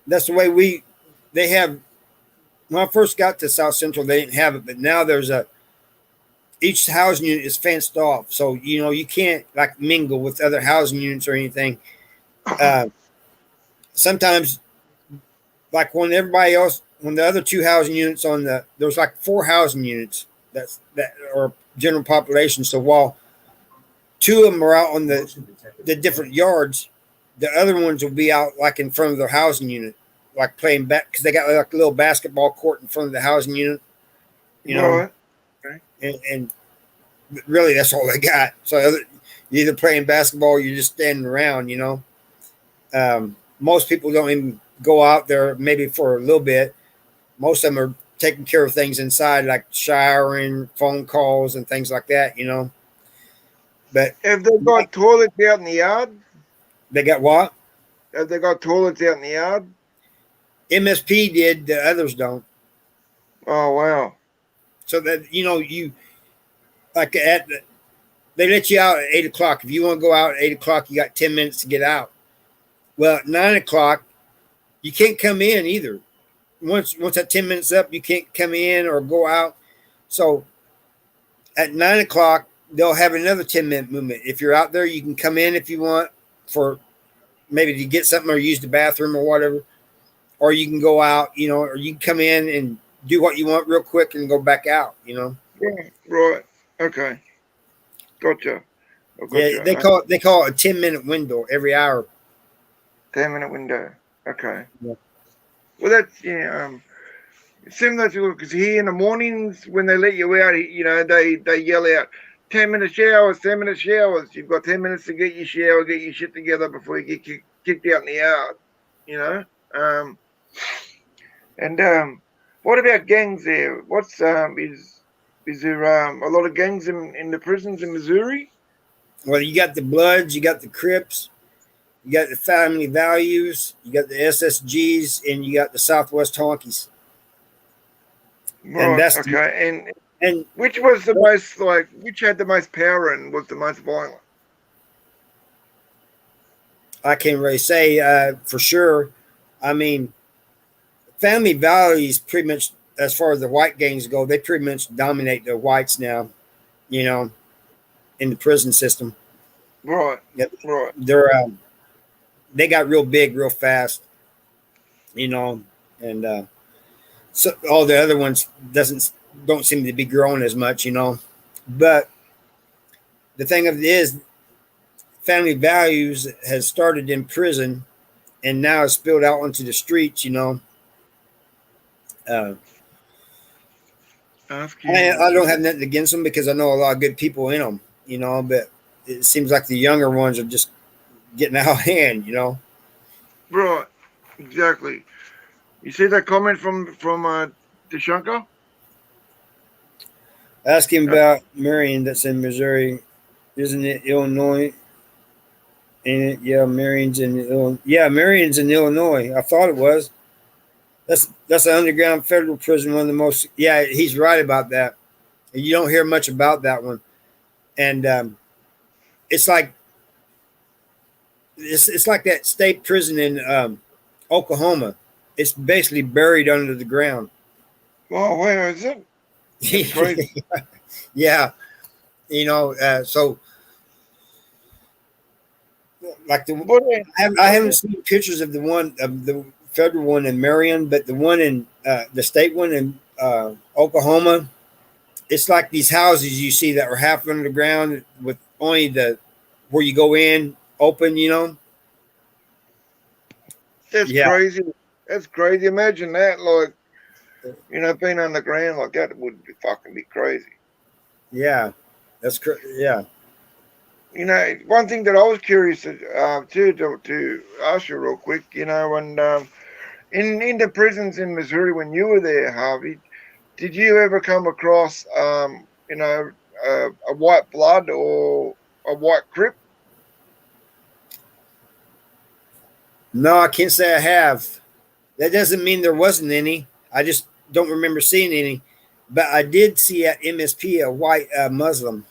That's the way they have. When I first got to South Central, they didn't have it, but now there's each housing unit is fenced off, so you can't like mingle with other housing units or anything. Sometimes, like when the other 2 housing units there's like 4 housing units that are general population. So while 2 of them are out on the different yards, the other ones will be out like in front of their housing unit, like playing back, because they got like a little basketball court in front of the housing unit, Right. Okay. And really that's all they got. So you're either playing basketball or you're just standing around, Most people don't even go out there maybe for a little bit. Most of them are taking care of things inside, like showering, phone calls, and things like that, But have they got toilets out in the yard? They got what? Have they got toilets out in the yard? MSP did, the others don't. Oh, wow. So that, you like they let you out at 8 o'clock. If you want to go out at 8 o'clock, you got 10 minutes to get out. Well, at 9 o'clock, you can't come in either. Once that 10 minutes up, you can't come in or go out. So at 9 o'clock, they'll have another 10-minute movement. If you're out there, you can come in if you want for maybe to get something or use the bathroom or whatever. Or you can go out, or you can come in and do what you want real quick and go back out, Yeah, right. Okay. Gotcha. I Yeah, gotcha. they call it a 10-minute window every hour. 10-minute window. Okay. Yeah. Well, that's yeah. Similar to because here in the mornings when they let you out, they yell out 10-minute showers, 10-minute showers. You've got 10 minutes to get your shower, get your shit together before you get kicked out in the yard. You know. And what about gangs there? What's is there a lot of gangs in the prisons in Missouri? Well, you got the Bloods, you got the Crips, you got the Family Values, you got the SSGs, and you got the Southwest Honkies. And Right. that's the, Okay. And and which was the most which had the most power and was the most violent? I can't really say for sure. I mean, Family Values pretty much, as far as the white gangs go, they pretty much dominate the whites now. You know, in the prison system. Right. Yep. Right. They got real big real fast. You know, and so all the other ones don't seem to be growing as much. You know, but the thing of it is, Family Values has started in prison and now it's spilled out onto the streets. You know, uh, I Asking. don't have nothing against them because I know a lot of good people in them. You know, but it seems like the younger ones are just getting out of hand. You know. Right. Exactly. You see that comment from Deshanka? Ask him about Marion that's in Missouri. Isn't it Illinois? And yeah, Marion's in Illinois. Yeah, Marion's in Illinois. I thought it was. That's an underground federal prison, one of the most. Yeah, he's right about that. You don't hear much about that one, and it's like it's like that state prison in Oklahoma. It's basically buried under the ground. Well, where is it? That's crazy. Yeah, you know. So like What? I haven't seen pictures of the federal one in Marion, but the one in the state one in Oklahoma, it's like these houses you see that are half underground with only the where you go in open. You know. That's Yeah, crazy. That's crazy. Imagine that, being underground like that would be fucking be crazy. yeah, yeah. One thing that I was curious to ask you real quick, when in the prisons in Missouri when you were there, Harvey, did you ever come across a white blood or a white crip? No, I can't say I have. That doesn't mean there wasn't any. I just don't remember seeing any. But I did see at MSP a white Muslim,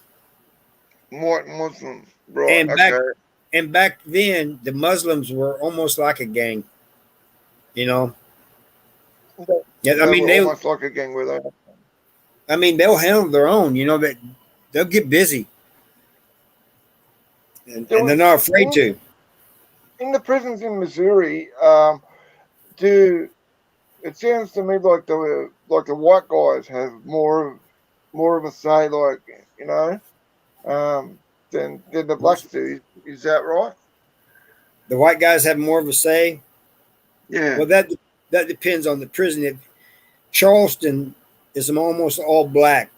White Muslim, right? and back Okay. and back then the Muslims were almost like a gang. You know, yeah. They were almost like a gang with that. I mean, they'll handle their own. You know that they'll get busy, There and they're was not afraid to. in the prisons in Missouri. Do it sounds to me like the white guys have more of a say, you know, than the blacks do. Is that right? The white guys have more of a say. Yeah. Well, that depends on the prison. If Charleston is almost all black,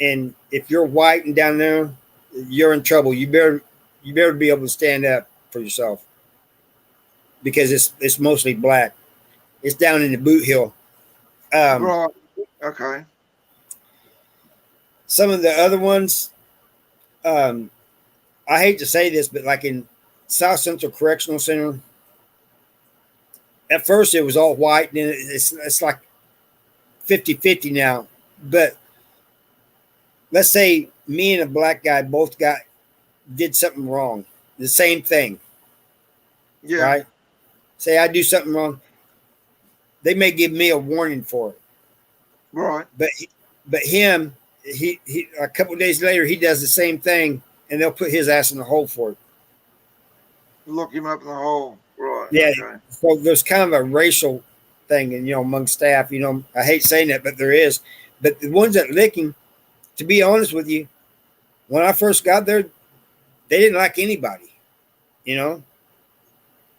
and if you're white and down there, you're in trouble. You better be able to stand up for yourself because it's mostly black. It's down in the boot hill. Um, Right. Okay. some of the other ones, um, I hate to say this, but like in South Central Correctional Center, at first it was all white, and then it's like 50-50 now. But let's say me and a black guy both did something wrong, the same thing, Yeah. right? Say I do something wrong, they may give me a warning for it, Right. but him, he a couple of days later he does the same thing, and they'll put his ass in the hole for it. Look him up in the hole. Right. Yeah, Okay. so there's kind of a racial thing, and among staff, I hate saying that, but there is. But the ones that lick him, to be honest with you, when I first got there, they didn't like anybody. You know,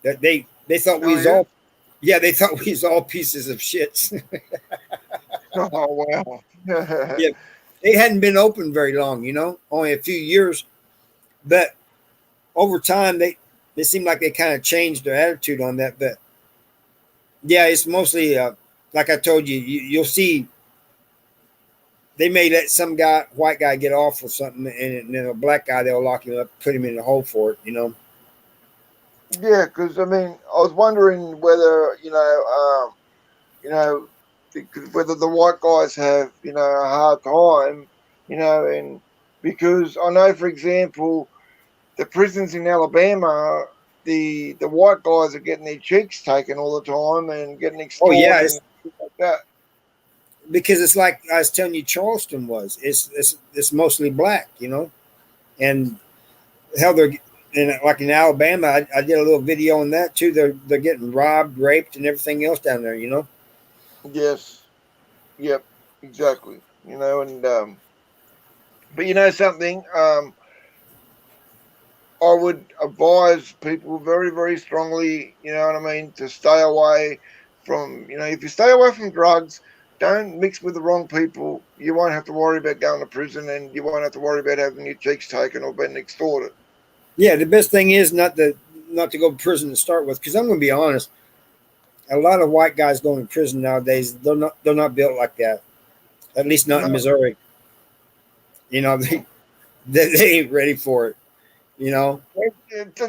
that they thought we Oh was yeah. all, yeah, they thought we was all pieces of shits. Oh wow. Yeah, they hadn't been open very long. You know, only a few years, but over time they seemed like they kind of changed their attitude on that. But yeah, it's mostly like I told you, you'll see they may let some guy, white guy, get off or something, and then a black guy they'll lock him up, put him in the hole for it. You know. Yeah, because I mean, I was wondering whether you know, whether the white guys have a hard time, and because I know, for example, the prisons in Alabama, the white guys are getting their cheeks taken all the time and getting Oh yeah, extorted and stuff like that. because it's like I was telling you, Charleston was. It's mostly black, you know, and hell, they're like in Alabama. I did a little video on that too. They're getting robbed, raped, and everything else down there, you know. Yes, yep, exactly. And but something, I would advise people very, very strongly, you know what I mean, to stay away from, if you stay away from drugs, don't mix with the wrong people. You won't have to worry about going to prison, and you won't have to worry about having your cheeks taken or being extorted. Yeah, the best thing is not to go to prison to start with, because I'm going to be honest. A lot of white guys going to prison nowadays, they're not built like that. At least not in No, Missouri. You know, they ain't ready for it. You know, it's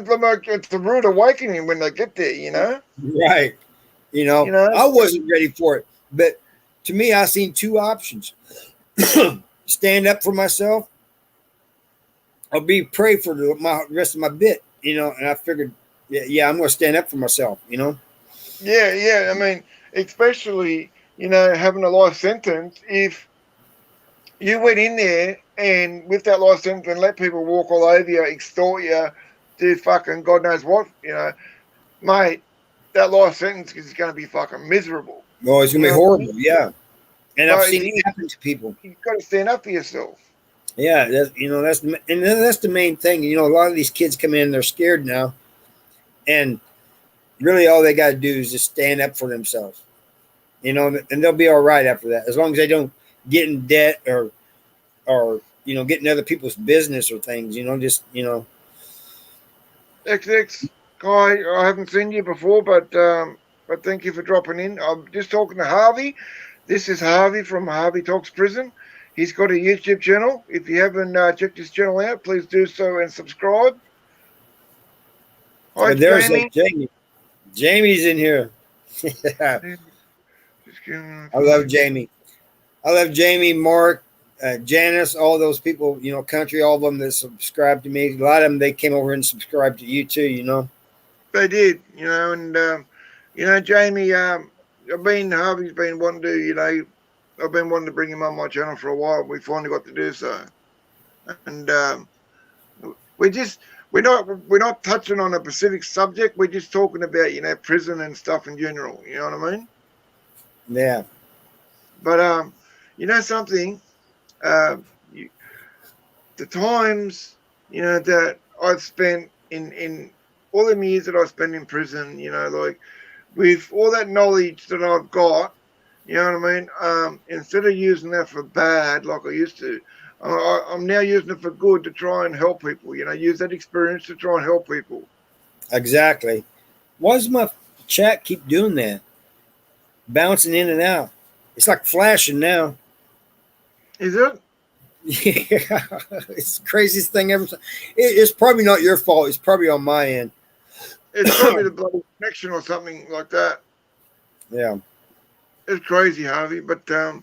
a rude awakening when they get there. right? You know, You know, I wasn't ready for it, but to me, I seen two options: stand up for myself, or be prey for my rest of my bit. You know, and I figured, yeah, I'm going to stand up for myself. You know, yeah, yeah. I mean, especially having a life sentence. If you went in there and with that life sentence and let people walk all over you, extort you, do fucking God knows what, mate, that life sentence is going to be fucking miserable. oh, it's going You to be know what I mean? horrible. Yeah, and I've But seen it happen to people. you've got to stand up for yourself. Yeah, that's the main thing. You know, a lot of these kids come in, they're scared now, and really all they got to do is just stand up for themselves. You know, and they'll be all right after that, as long as they don't get in debt or get in other people's business or things. You know, just XX guy, I haven't seen you before, but thank you for dropping in. I'm just talking to Harvey. This is Harvey from Harvey Talks Prison. He's got a YouTube channel. If you haven't checked his channel out, please do so and subscribe. Hi, there's Jamie. Jamie. Jamie's in here. I Just kidding. love Jamie. I love Jamie, Mark, Janice, all those people, country, all of them that subscribe to me. A lot of them, they came over and subscribed to you too, you know. They did, and Jamie. Harvey's been wanting to, I've been wanting to bring him on my channel for a while. We finally got to do so, and we just we're not touching on a specific subject. We're just talking about prison and stuff in general. You know what I mean? Yeah. But something, uh, the times that I've spent in all the years that I spent in prison, like with all that knowledge that I've got, you know what I mean? Instead of using that for bad like I used to, I'm now using it for good to try and help people. Use that experience to try and help people. Exactly. Why does my chat keep doing that? Bouncing in and out. It's like flashing now. Is it? Yeah. It's the craziest thing ever. It's probably not your fault. It's probably on my end. It's probably the bloody connection or something like that. Yeah. It's crazy, Harvey. But how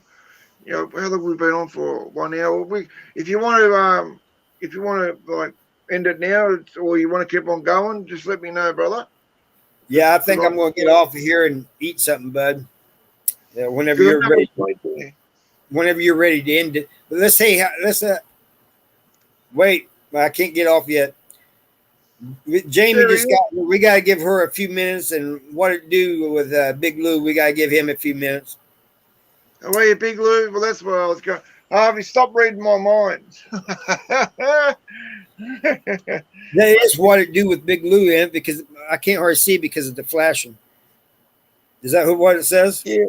long have we been on for? 1 hour. If you want to like end it now, or you want to keep on going, just let me know, brother. Yeah, I think I'm going to get off of here and eat something, bud. Yeah, whenever Because you're ready. Whenever you're ready to end it. But let's wait. I can't get off yet. Jamie we got to give her a few minutes, and what it do with Big Lou, we got to give him a few minutes. Oh, wait, Big Lou. Well, that's where I was going. Harvey, stop reading my mind. That is what it do with Big Lou, and because I can't hardly see because of the flashing. Is that what it says? Yeah.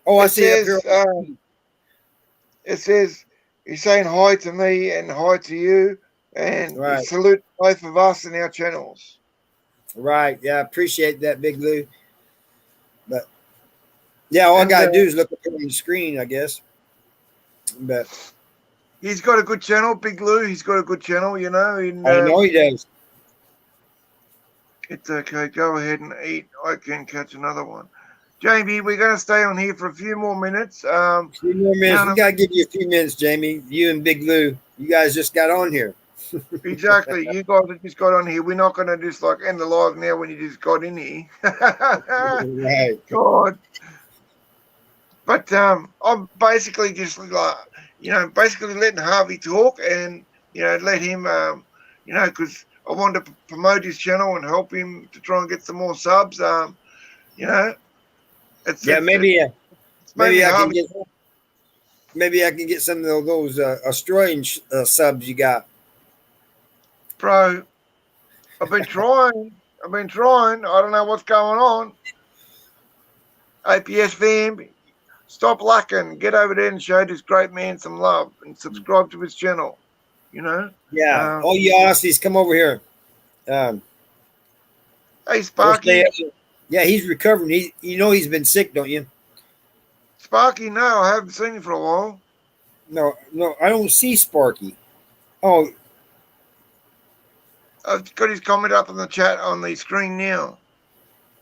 Oh, I It see it up here. says, it says, he's saying hi to me and hi to you, and he Right, salute both of us in our channels. right. Yeah, I appreciate that, Big Lou. But yeah, all I And gotta do is look up on the screen, I guess. But he's got a good channel, Big Lou. He's got a good channel, you know. And I know he does. it's okay. Go ahead and eat. I can catch another one. Jamie, we're going to stay on here for a few more minutes. A few more minutes. No, We gotta give you a few minutes, Jamie. You and Big Lou. You guys just got on here. exactly. You guys have just got on here. We're not going to just like end the live now when you just got in here. Right. God. But I'm basically just like, basically letting Harvey talk and, let him, because I wanted to promote his channel and help him to try and get some more subs. It's Yeah, maybe it's mainly Harvey. maybe I can get some of those Australian subs you got. Bro, I've been trying. I don't know what's going on. APS fam, stop lacking. Get over there and show this great man some love and subscribe to his channel. Yeah. All you Aussies, come over here. Hey, Sparky. Yeah, he's recovering. He's been sick, don't you? Sparky, no, I haven't seen him for a while. No, I don't see Sparky. Oh, I've got his comment up on the chat on the screen now.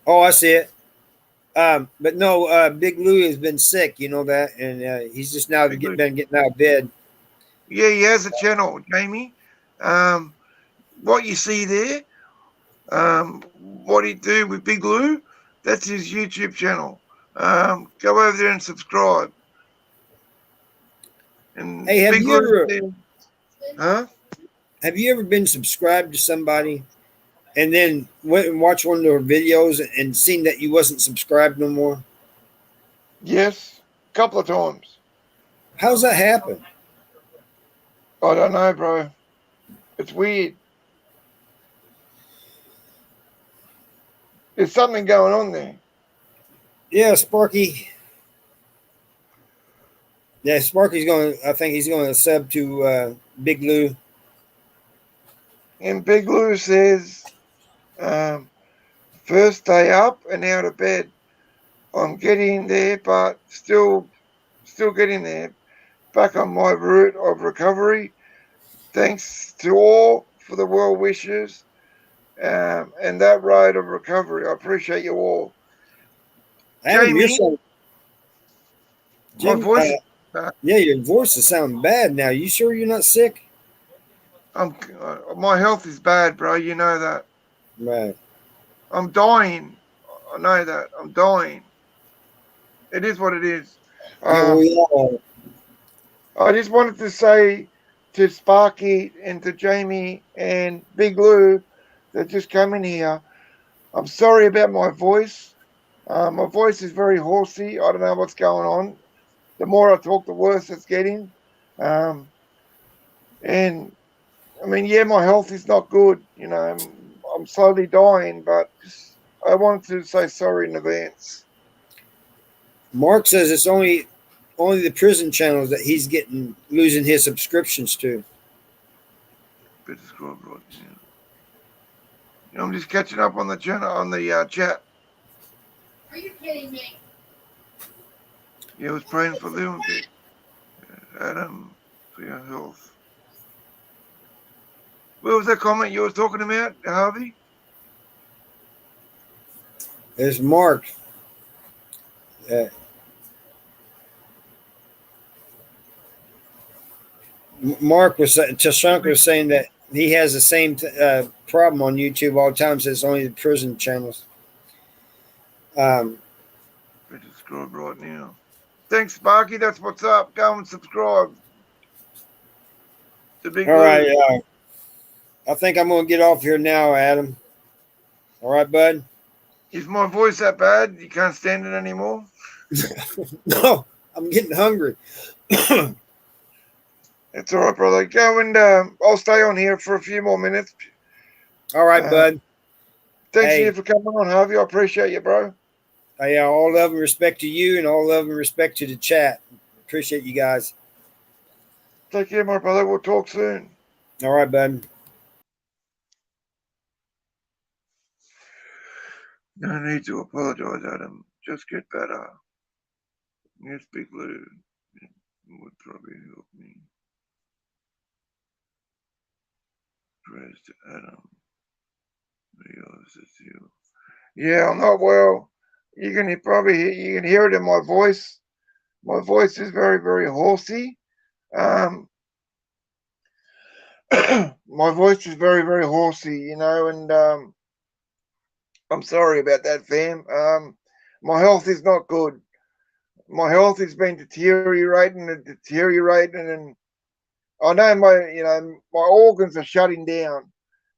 oh, I see it. But no, Big Lou has been sick, you know that, and he's just now been getting out of bed. Yeah, he has a channel, Jamie. What you see there, what he do with Big Lou, that's his YouTube channel. Go over there and subscribe. And Hey, Big Lou, have you ever been subscribed to somebody and then went and watched one of their videos and seen that you wasn't subscribed no more? Yes, a couple of times. How's that happen? I don't know, bro. It's weird. There's something going on there. Yeah, Sparky. Yeah, Sparky's going. I think he's going to sub to Big Lou. And Big Lou says, first day up and out of bed. I'm getting there, but still getting there. Back on my route of recovery. Thanks to all for the well wishes and that road of recovery. I appreciate you all. Adam, Jamie, my voice. Yeah, your voice is sounding bad now. You sure you're not sick? My health is bad, bro. You know that. Right. I'm dying. I know that. I'm dying. It is what it is. I just wanted to say to Sparky and to Jamie and Big Lou that just come in here, I'm sorry about my voice. My voice is very horsey. I don't know what's going on. The more I talk, the worse it's getting. And I mean, yeah, my health is not good. I'm slowly dying, but I wanted to say sorry in advance. Mark says it's only the prison channels that he's losing his subscriptions to. Better scroll right now. I'm just catching up on the channel on the chat. Are you kidding me? Yeah, I was praying for them, Adam, for your health. What was that comment you were talking about, Harvey? It's Mark. Mark Tashanka was saying that he has the same problem on YouTube all the time. Says it's only the prison channels. Better subscribe right now. Thanks, Sparky. That's what's up. Go and subscribe. All right. I think I'm going to get off here now, Adam. All right, bud? Is my voice that bad? You can't stand it anymore? No, I'm getting hungry. It's all right, brother. Go and I'll stay on here for a few more minutes. All right, bud. Thanks Hey. for coming on, Harvey. I appreciate you, bro. Yeah, all love and respect to you, and all love and respect to the chat. Appreciate you guys. Take care, my brother. We'll talk soon. All right, bud. No need to apologize, Adam. Just get better. You speak Lou. It would probably help me. Praise to Adam. Yeah, I'm not well. You can hear it in my voice. My voice is very, very horsey. My voice is very, very horsey, you know, and I'm sorry about that, fam. My health is not good. My health has been deteriorating and I know my organs are shutting down.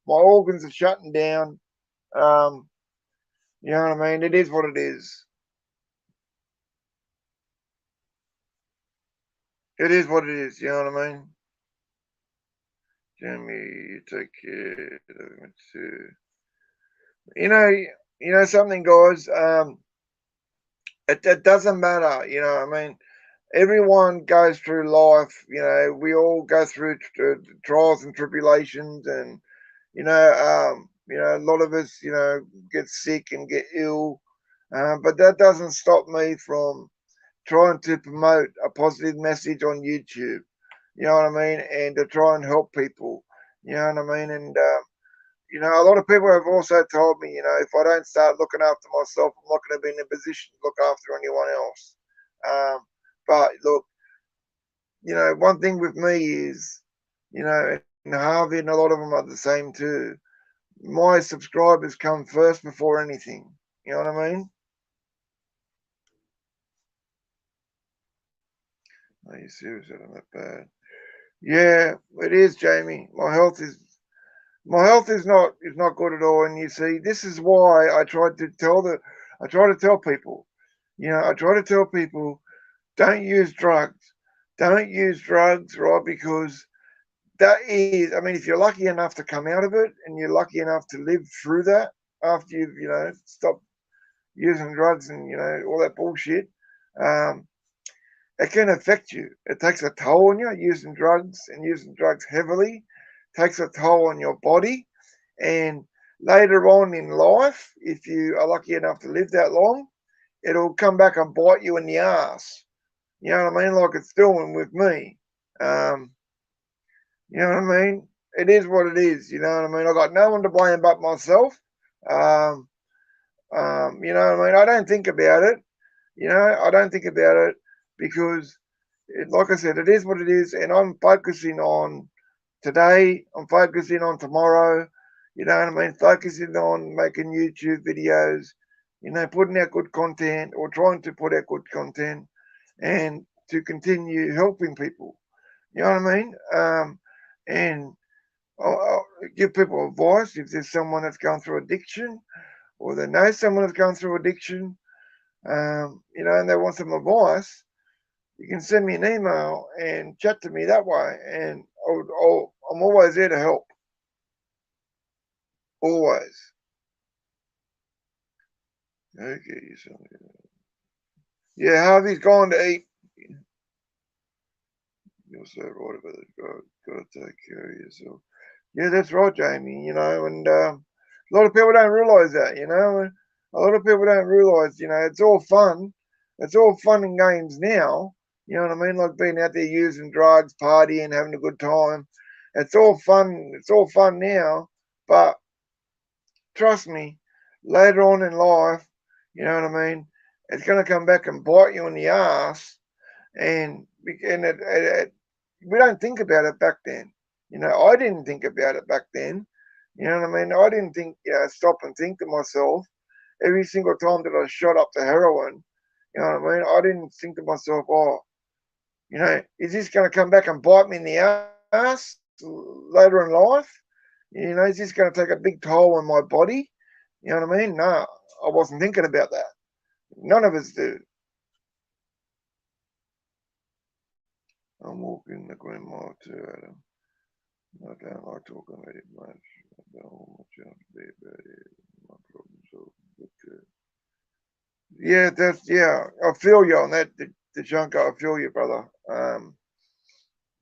My organs are shutting down. You know what I mean? It is what it is. It is what it is. You know what I mean? Jimmy, you take care. You know something, guys. It doesn't matter. You know, I mean, everyone goes through life. You know, we all go through trials and tribulations, and a lot of us, get sick and get ill. But that doesn't stop me from trying to promote a positive message on YouTube. You know what I mean? And to try and help people. You know what I mean? And a lot of people have also told me, if I don't start looking after myself, I'm not going to be in a position to look after anyone else. But look, one thing with me is, and Harvey and a lot of them are the same too. My subscribers come first before anything. You know what I mean? Are you serious? I'm that bad. Yeah, it is, Jamie. My health is not good at all. And you see, this is why I try to tell people, I try to tell people, don't use drugs. Don't use drugs, right? Because that is, I mean, if you're lucky enough to come out of it and you're lucky enough to live through that after you've, stopped using drugs and, all that bullshit, um, it can affect you. It takes a toll on you using drugs heavily, takes a toll on your body. And later on in life, if you are lucky enough to live that long, it'll come back and bite you in the ass. You know what I mean? Like it's doing with me. Um, you know what I mean? It is what it is. You know what I mean? I got no one to blame but myself. Um, you know what I mean? I don't think about it. I don't think about it because, like I said, it is what it is, and I'm focusing on today. I'm focusing on tomorrow. You know what I mean? Focusing on making YouTube videos. Putting out good content or trying to put out good content, and to continue helping people. You know what I mean? And I'll give people advice if there's someone that's going through addiction or they know someone that's going through addiction, and they want some advice. You can send me an email and chat to me that way, and I'm always there to help. Always. Okay, yeah, Harvey's gone to eat. You're so right about it. Gotta take care of yourself. Yeah, that's right, Jamie. And a lot of people don't realise that. A lot of people don't realise. It's all fun. It's all fun and games now. You know what I mean? Like being out there using drugs, partying, having a good time. It's all fun. It's all fun now. But trust me, later on in life, you know what I mean? It's going to come back and bite you in the ass. And we don't think about it back then. I didn't think about it back then. You know what I mean? I didn't think, stop and think to myself every single time that I shot up the heroin. You know what I mean? I didn't think to myself, oh, is this going to come back and bite me in the ass later in life? Is this going to take a big toll on my body? You know what I mean? No, I wasn't thinking about that. None of us do. I'm walking the Green Mile too, Adam. I don't like talking about it much. I don't want my channel to be about it. My problems are yeah, I feel you on that, the Junker. I feel you, brother.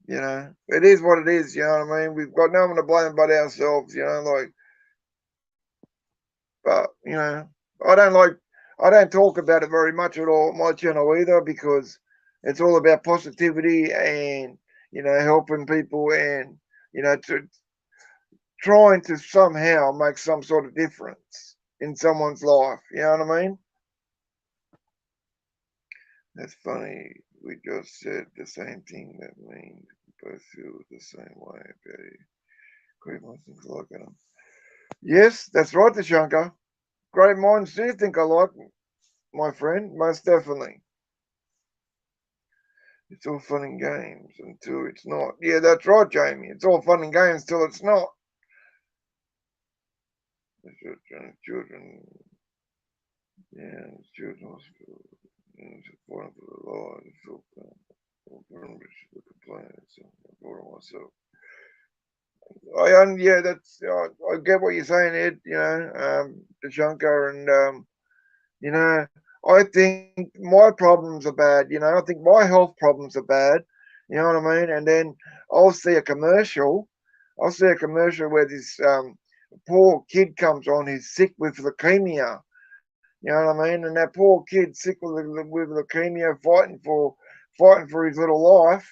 You know, it is what it is, you know what I mean? We've got no one to blame but ourselves, you know, like, but, you know, I don't talk about it very much at all on my channel either, because it's all about positivity and, you know, helping people and, you know, trying to somehow make some sort of difference in someone's life, you know what I mean? That's funny. We just said the same thing. That means we both feel the same way about it. Great minds think alike, Adam. Yes, that's right, Tashanka. Great minds do think alike, my friend, most definitely. It's all fun and games until it's not. Yeah, that's right, Jamie. It's all fun and games until it's not. Children, yeah, children hospital. It's important for the law. I feel the complaints. I brought it myself. Yeah, I get what you're saying, Ed. You know, Tashanka, and you know, I think my problems are bad. You know, I think my health problems are bad. You know what I mean? And then I'll see a commercial. I'll see a commercial where this poor kid comes on who's sick with leukemia. You know what I mean? And that poor kid sick with leukemia, fighting for his little life.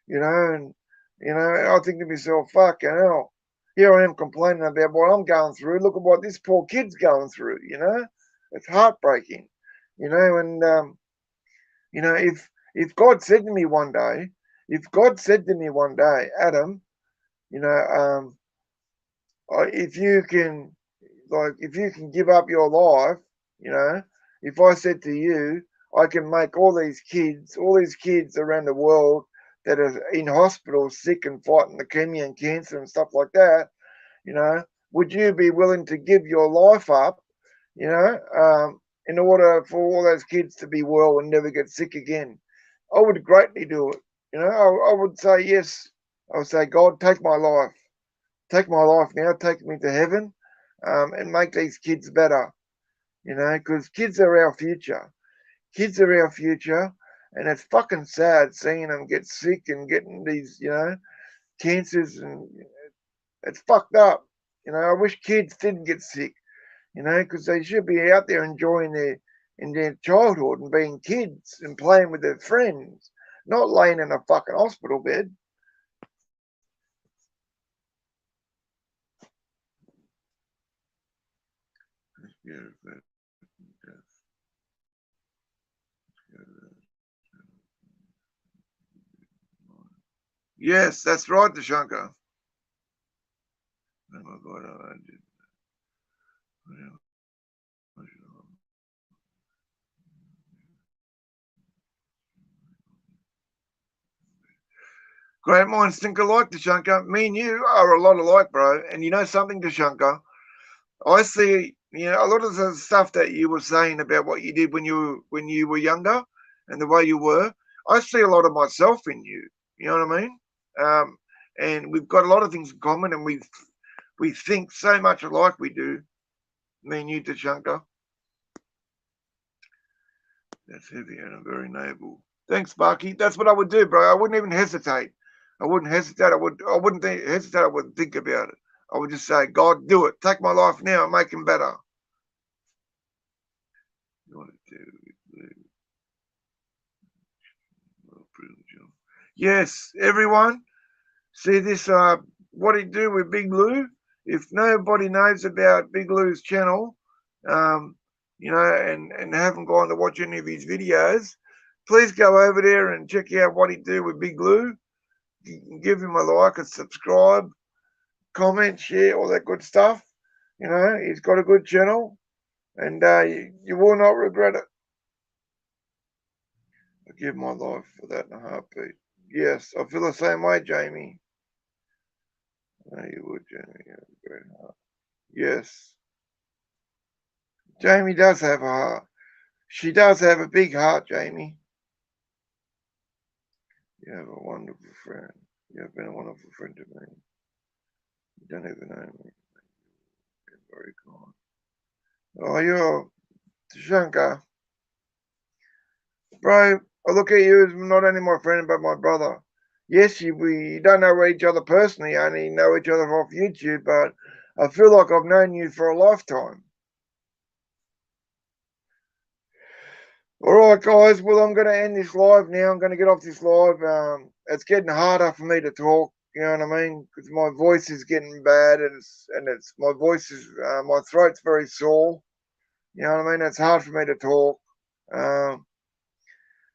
You know, and you know, I think to myself, fucking hell. Here I am complaining about what I'm going through. Look at what this poor kid's going through. You know, it's heartbreaking. You know, and you know, if God said to me one day, Adam, you know, if you can, like, if you can give up your life, you know, if I said to you, I can make all these kids around the world that are in hospital sick and fighting leukemia and cancer and stuff like that, you know, would you be willing to give your life up, you know, in order for all those kids to be well and never get sick again? I would greatly do it. You know, I would say yes. I would say, God, take my life. Take my life now. Take me to heaven, and make these kids better. You know, because kids are our future. Kids are our future, and it's fucking sad seeing them get sick and getting these, you know, cancers, and it's fucked up. You know, I wish kids didn't get sick. You know, because they should be out there enjoying their childhood and being kids and playing with their friends, not laying in a fucking hospital bed. Yes, that's right, Dashanka. Oh my God, I did. Great minds think alike, Dashanka. Me and you are a lot alike, bro. And you know something, Dashanka? I see, you know, a lot of the stuff that you were saying about what you did when you were younger and the way you were. I see a lot of myself in you. You know what I mean? And we've got a lot of things in common, and we think so much alike. We do. Me and you, Tashanka. That's heavy and very noble. Thanks, Sparky. That's what I would do, bro. I wouldn't even hesitate. I wouldn't hesitate. I wouldn't hesitate. I wouldn't think about it. I would just say, God, do it. Take my life now and make him better. You want to do yes, everyone. See this, what he do with Big Lou? If nobody knows about Big Lou's channel, you know, and haven't gone to watch any of his videos, please go over there and check out what he do with Big Lou. You can give him a like, a subscribe, comment, share, all that good stuff. You know, he's got a good channel, and you will not regret it. I give my life for that in a heartbeat. Yes, I feel the same way, Jamie. I know you would, Jamie. You have a great heart. Yes. Jamie does have a heart. She does have a big heart, Jamie. You have a wonderful friend. You have been a wonderful friend to me. You don't even know me. You're very kind. Oh, you're Shankar. Bro, I look at you as not only my friend, but my brother. Yes, we don't know each other personally, only know each other off YouTube, but I feel like I've known you for a lifetime. All right, guys. Well, I'm going to end this live now. I'm going to get off this live. It's getting harder for me to talk. You know what I mean? Because my voice is getting bad, and my voice is my throat's very sore. You know what I mean? It's hard for me to talk.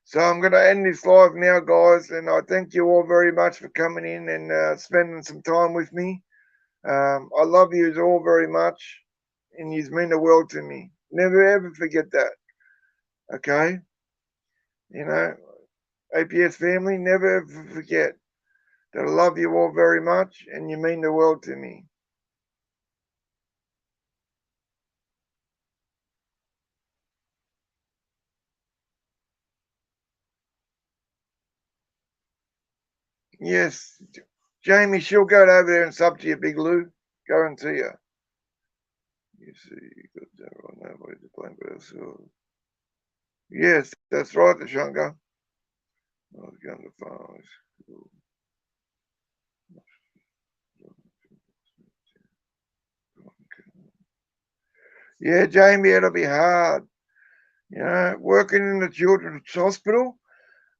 So I'm going to end this live now, guys, and I thank you all very much for coming in and spending some time with me. I love you all very much, and you mean the world to me. Never ever forget that. Okay? You know, APS family, never ever forget that I love you all very much, and you mean the world to me. Yes, Jamie, she'll go over there and sub to you, Big Lou. Go and see her. You see, you got that right now, boys are playing by ourselves. Yes, that's right, the Shunga. I was going to farms. Yeah, Jamie, it'll be hard. You know, working in the children's hospital,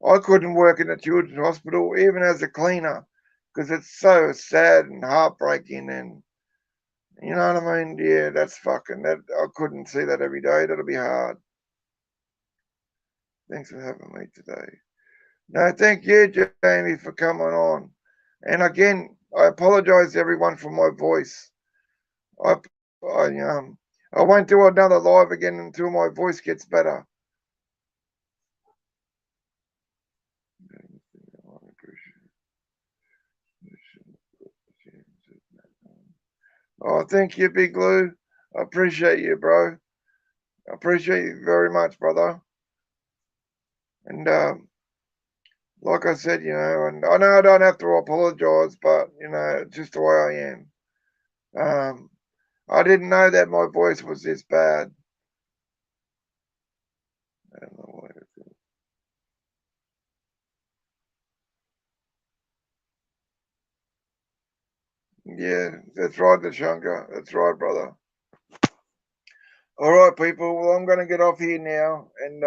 I couldn't work in the children's hospital even as a cleaner because it's so sad and heartbreaking and you know what I mean? Yeah, that's fucking that. I couldn't see that every day. That'll be hard. Thanks for having me today. No, thank you, Jamie, for coming on. And again, I apologize to everyone for my voice. I, I, um, I won't do another live again until my voice gets better. Oh, thank you, Big Lou. I appreciate you, bro. I appreciate you very much, brother. And like I said, you know, and I know I don't have to apologize, but you know, it's just the way I am. I didn't know that my voice was this bad. I don't know why. Yeah, that's right, Dashunka. That's right, brother. All right, people. Well, I'm going to get off here now, and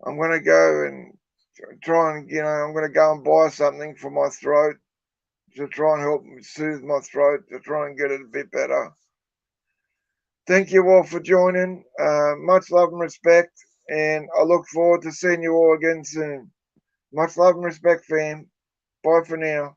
I'm going to go and try and, you know, I'm going to go and buy something for my throat to try and help soothe my throat to try and get it a bit better. Thank you all for joining. Much love and respect, and I look forward to seeing you all again soon. Much love and respect, fam. Bye for now.